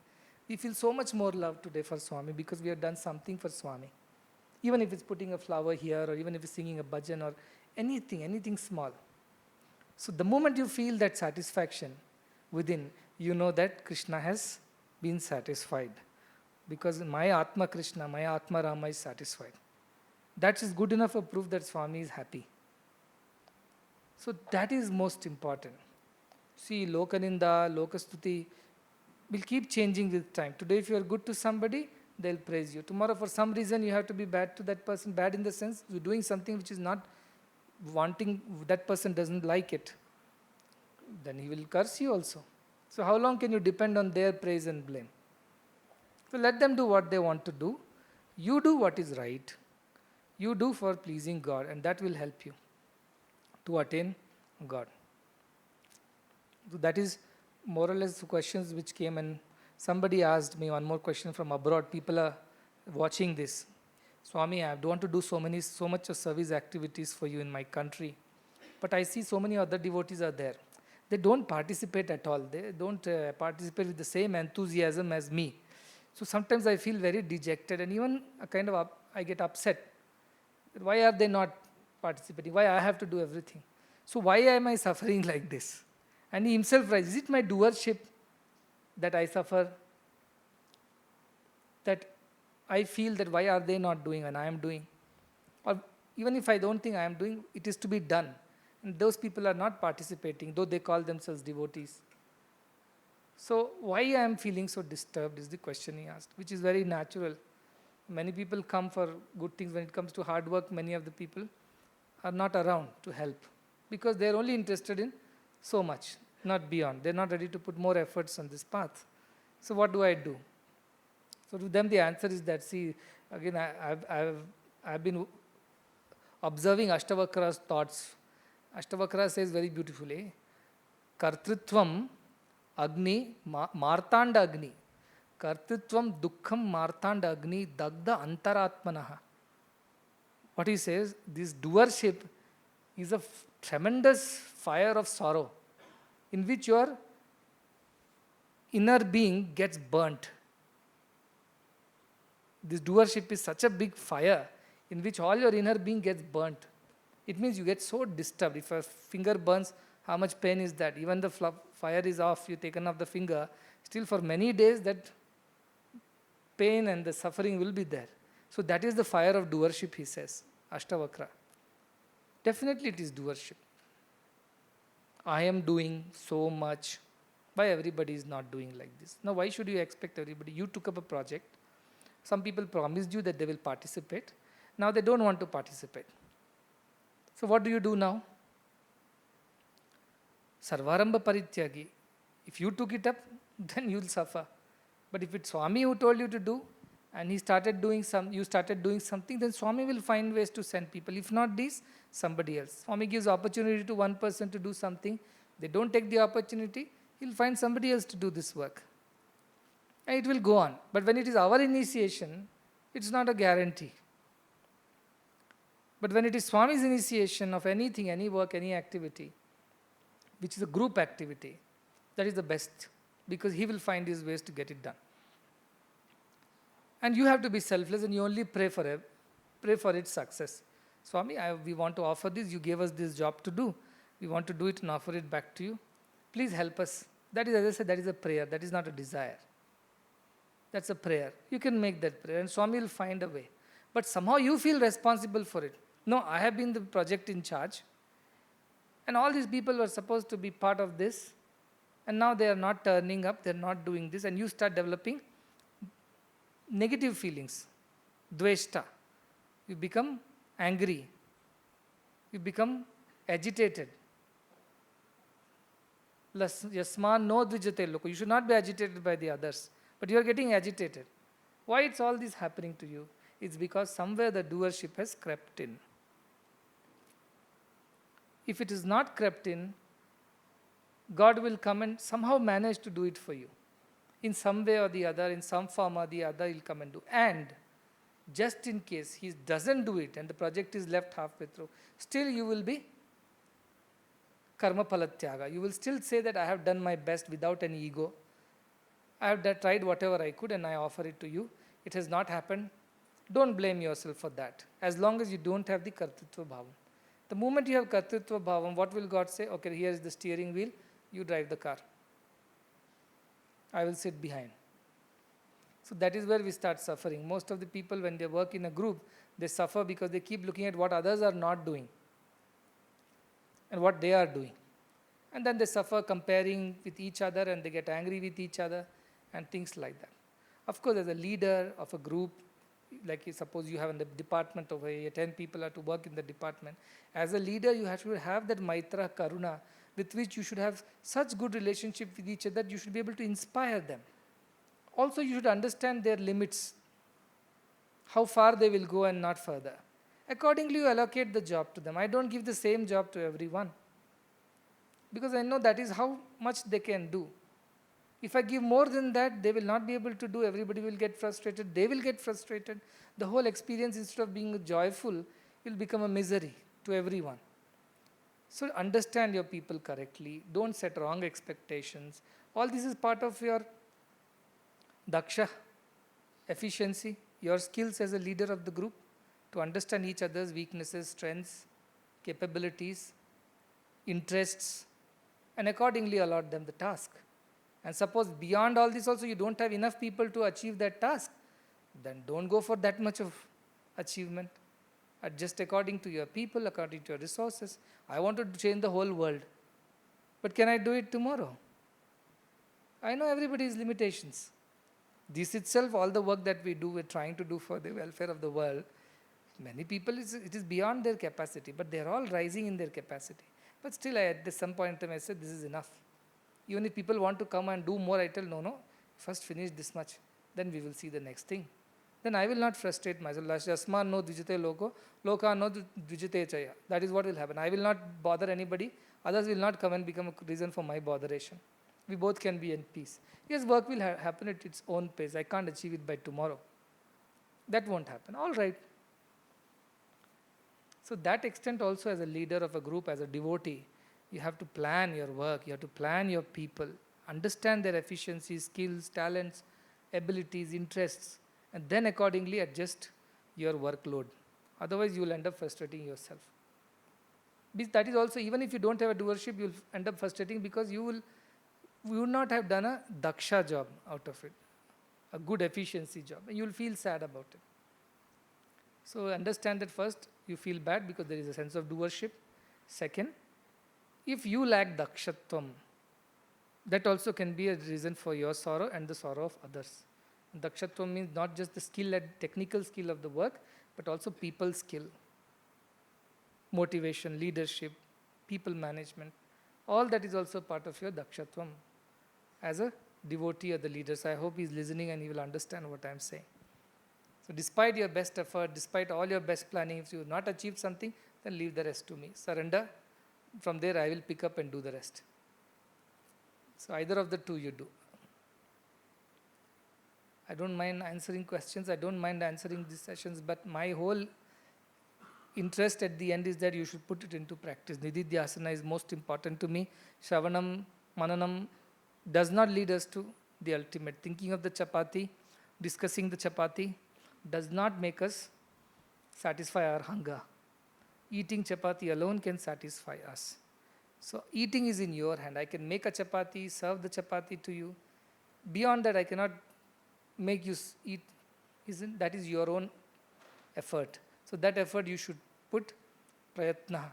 We feel so much more love today for Swami because we have done something for Swami. Even if it's putting a flower here, or even if it's singing a bhajan, or anything small. So the moment you feel that satisfaction within, you know that Krishna has been satisfied. Because my Atma Krishna, my Atma Rama is satisfied. That is good enough a proof that Swami is happy. So that is most important. See, Lokaninda, Lokastuti will keep changing with time. Today if you are good to somebody, they'll praise you. Tomorrow for some reason you have to be bad to that person. Bad in the sense you're doing something which is not wanting, that person doesn't like it. Then he will curse you also. So how long can you depend on their praise and blame? So let them do what they want to do. You do what is right. You do for pleasing God, and that will help you to attain God. So that is more or less the questions which came, and somebody asked me one more question from abroad. People are watching this. Swami, I don't want to do so much of service activities for you in my country, but I see so many other devotees are there. They don't participate at all. They don't participate with the same enthusiasm as me. So sometimes I feel very dejected, and even I get upset. Why are they not participating? Why I have to do everything? So why am I suffering like this? And he himself writes, is it my doership that I suffer? That I feel that why are they not doing and I am doing? Or even if I don't think I am doing, it is to be done. And those people are not participating, though they call themselves devotees. So why I am feeling so disturbed is the question he asked, which is very natural. Many people come for good things. When it comes to hard work, many of the people are not around to help because they are only interested in so much, not beyond. They are not ready to put more efforts on this path. So what do I do? So to them the answer is that, see, again I've been observing Ashtavakra's thoughts. Ashtavakra says very beautifully, Kartritvam Agni, Martanda Agni. Kartritvam Dukkham Martanda Agni Dagda Antaratmanaha. What he says, this doership is a tremendous fire of sorrow in which your inner being gets burnt. This doership is such a big fire in which all your inner being gets burnt. It means you get so disturbed. If a finger burns, how much pain is that? Even the fire is off, you've taken off the finger, still for many days that pain and the suffering will be there. So that is the fire of doership, he says, Ashtavakra. Definitely it is doership. I am doing so much. Why everybody is not doing like this? Now why should you expect everybody? You took up a project. Some people promised you that they will participate. Now they don't want to participate. So what do you do now? Sarvaramba Parityagi. If you took it up, then you will suffer. But if it's Swami who told you to do, and you started doing something, then Swami will find ways to send people. If not this, somebody else. Swami gives opportunity to one person to do something. They don't take the opportunity, he'll find somebody else to do this work. And it will go on. But when it is our initiation, it's not a guarantee. But when it is Swami's initiation of anything, any work, any activity, which is a group activity, that is the best, because he will find his ways to get it done. And you have to be selfless, and you only pray pray for its success. Swami, we want to offer this. You gave us this job to do. We want to do it and offer it back to you. Please help us. That is, as I said, that is a prayer. That is not a desire. That's a prayer. You can make that prayer and Swami will find a way. But somehow you feel responsible for it. No, I have been the project in charge. And all these people were supposed to be part of this. And now they are not turning up, they are not doing this. And you start developing negative feelings. Dveshta. You become angry. You become agitated. Yasman no dvijate loko. You should not be agitated by the others. But you are getting agitated. Why it's all this happening to you? It's because somewhere the doership has crept in. If it is not crept in, God will come and somehow manage to do it for you. In some way or the other, in some form or the other, He'll come and do. And just in case He doesn't do it and the project is left halfway through, still you will be karma palatyaga. You will still say that I have done my best without any ego. I have tried whatever I could and I offer it to you. It has not happened. Don't blame yourself for that. As long as you don't have the kartritva bhavam. The moment you have kartritva bhavam, what will God say? Okay, here is the steering wheel. You drive the car. I will sit behind. So that is where we start suffering. Most of the people, when they work in a group, they suffer because they keep looking at what others are not doing and what they are doing. And then they suffer comparing with each other and they get angry with each other and things like that. Of course, as a leader of a group, like suppose you have in the department over here, 10 people are to work in the department. As a leader, you have to have that maitra, karuna, with which you should have such good relationship with each other that you should be able to inspire them. Also, you should understand their limits, how far they will go and not further. Accordingly, you allocate the job to them. I don't give the same job to everyone because I know that is how much they can do. If I give more than that, they will not be able to do. Everybody will get frustrated. They will get frustrated. The whole experience, instead of being joyful, will become a misery to everyone. So understand your people correctly. Don't set wrong expectations. All this is part of your daksha, efficiency, your skills as a leader of the group, to understand each other's weaknesses, strengths, capabilities, interests, and accordingly allot them the task. And suppose beyond all this also you don't have enough people to achieve that task, then don't go for that much of achievement. Adjust according to your people, according to your resources. I want to change the whole world. But can I do it tomorrow? I know everybody's limitations. This itself, all the work that we do, we're trying to do for the welfare of the world, many people, it is beyond their capacity, but they're all rising in their capacity. But still, at some point in time, I said, this is enough. Even if people want to come and do more, I tell, no, first finish this much, then we will see the next thing. Then I will not frustrate myself. Yasman no dvijate loko, loka no dvijate chaya. That is what will happen. I will not bother anybody. Others will not come and become a reason for my botheration. We both can be in peace. Yes, work will happen at its own pace. I can't achieve it by tomorrow. That won't happen. All right. So that extent also, as a leader of a group, as a devotee, you have to plan your work, you have to plan your people, understand their efficiencies, skills, talents, abilities, interests, and then accordingly adjust your workload. Otherwise, you will end up frustrating yourself. That is also, even if you don't have a doership, you will end up frustrating because you will not have done a daksha job out of it, a good efficiency job, and you will feel sad about it. So understand that first, you feel bad because there is a sense of doership. Second, if you lack dakshatvam, that also can be a reason for your sorrow and the sorrow of others. Dakshatvam means not just the skill and technical skill of the work, but also people skill, motivation, leadership, people management. All that is also part of your dakshatvam as a devotee or the leader. So I hope he is listening and he will understand what I am saying. So despite your best effort, despite all your best planning, if you have not achieved something, then leave the rest to me. Surrender. From there I will pick up and do the rest. So either of the two you do. I don't mind answering questions, I don't mind answering these sessions, but my whole interest at the end is that you should put it into practice. Nididhyasana is most important to me. Shravanam, Mananam does not lead us to the ultimate. Thinking of the chapati, discussing the chapati, does not make us satisfy our hunger. Eating chapati alone can satisfy us. So eating is in your hand. I can make a chapati, serve the chapati to you. Beyond that, I cannot make you eat. Isn't that is your own effort? So that effort you should put prayatna,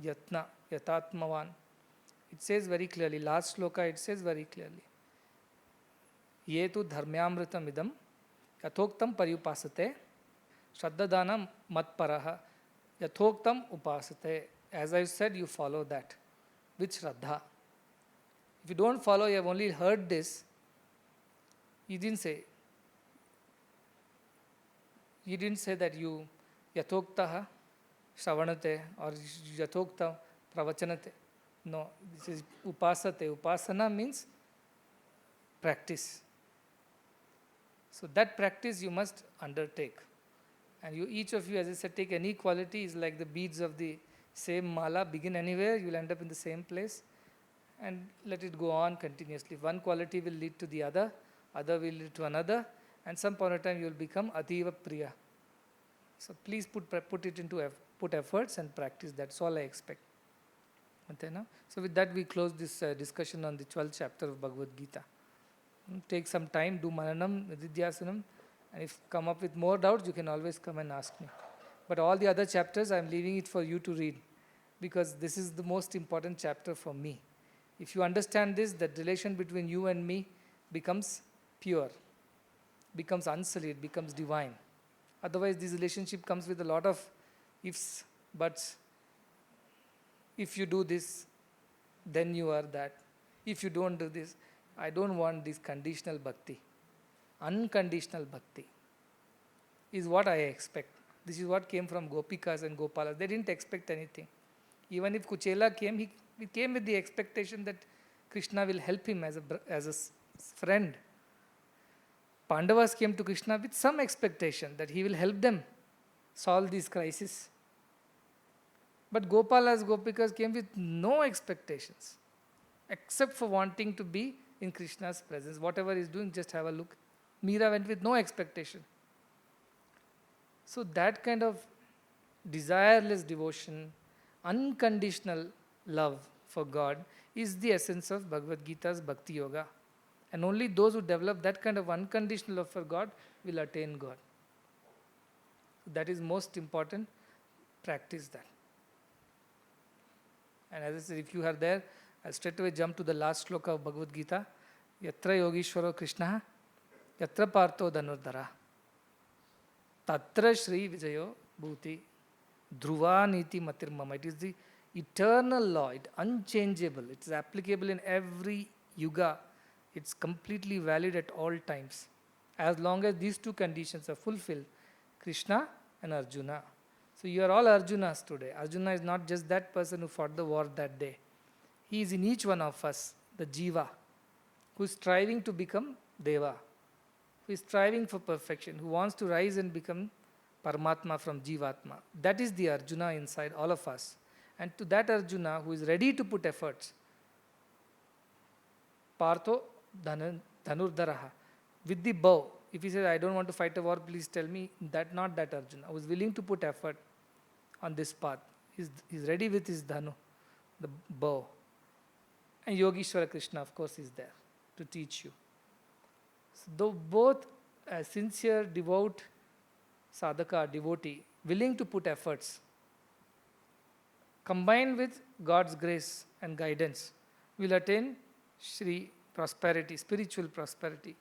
yatna, yatatmavan. It says very clearly, last sloka it says very clearly. Ye tu dharmyamritam idam yathoktam paryupasate shraddhadanam matparaha yathoktam upasate. As I said, you follow that with shraddha. If you don't follow, you have only heard this. He didn't say that you yathoktaha shravanate or yathokta pravachanate. No, this is upasate. Upasana means practice. So that practice you must undertake. And you, each of you, as I said, take any quality, is like the beads of the same mala, begin anywhere, you will end up in the same place, and let it go on continuously. One quality will lead to the other will lead to another, and some point of time you will become ativa priya. So please put efforts and practice. That's all I expect. So with that we close this discussion on the 12th chapter of Bhagavad Gita. Take some time, do mananam, nididhyasanam, and if come up with more doubts, you can always come and ask me. But all the other chapters, I am leaving it for you to read, because this is the most important chapter for me. If you understand this, the relation between you and me becomes pure, becomes unsullied, becomes divine. Otherwise, this relationship comes with a lot of ifs, buts. If you do this, then you are that. If you don't do this, I don't want this conditional bhakti. Unconditional bhakti is what I expect. This is what came from Gopikas and Gopalas. They didn't expect anything. Even if Kuchela came, he came with the expectation that Krishna will help him as a friend. Pandavas came to Krishna with some expectation that he will help them solve this crisis. But Gopalas, Gopikas came with no expectations, except for wanting to be in Krishna's presence. Whatever he's doing, just have a look. Meera went with no expectation. So that kind of desireless devotion, unconditional love for God is the essence of Bhagavad Gita's Bhakti Yoga. And only those who develop that kind of unconditional love for God will attain God. That is most important. Practice that. And as I said, if you are there, I'll straight away jump to the last sloka of Bhagavad Gita. Yatra Yogishwaro Krishna, Yatra Partho Dhanurdhara, Tatra Shri Vijayo Bhuti, Dhruva Niti Matirmama. It is the eternal law, it's unchangeable. It is applicable in every yuga. It's completely valid at all times. As long as these two conditions are fulfilled, Krishna and Arjuna. So you are all Arjunas today. Arjuna is not just that person who fought the war that day. He is in each one of us, the Jiva, who is striving to become Deva, who is striving for perfection, who wants to rise and become Paramatma from Jivatma. That is the Arjuna inside all of us. And to that Arjuna who is ready to put efforts, Partho Dhanurdharaha, with the bow. If he says, I don't want to fight a war, please tell me, not that Arjuna, who is willing to put effort on this path. He's ready with his dhanu, the bow. And Yogishwara Krishna, of course, is there to teach you. So though both a sincere, devout sadhaka, devotee, willing to put efforts, combined with God's grace and guidance, will attain Shri prosperity, spiritual prosperity,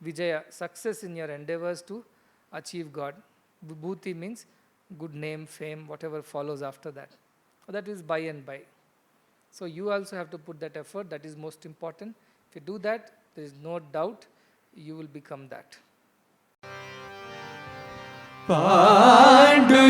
Vijaya, success in your endeavors to achieve God. Vibhuti means good name, fame, whatever follows after that. That is by and by. So you also have to put that effort. That is most important. If you do that, there is no doubt you will become that. Bhakti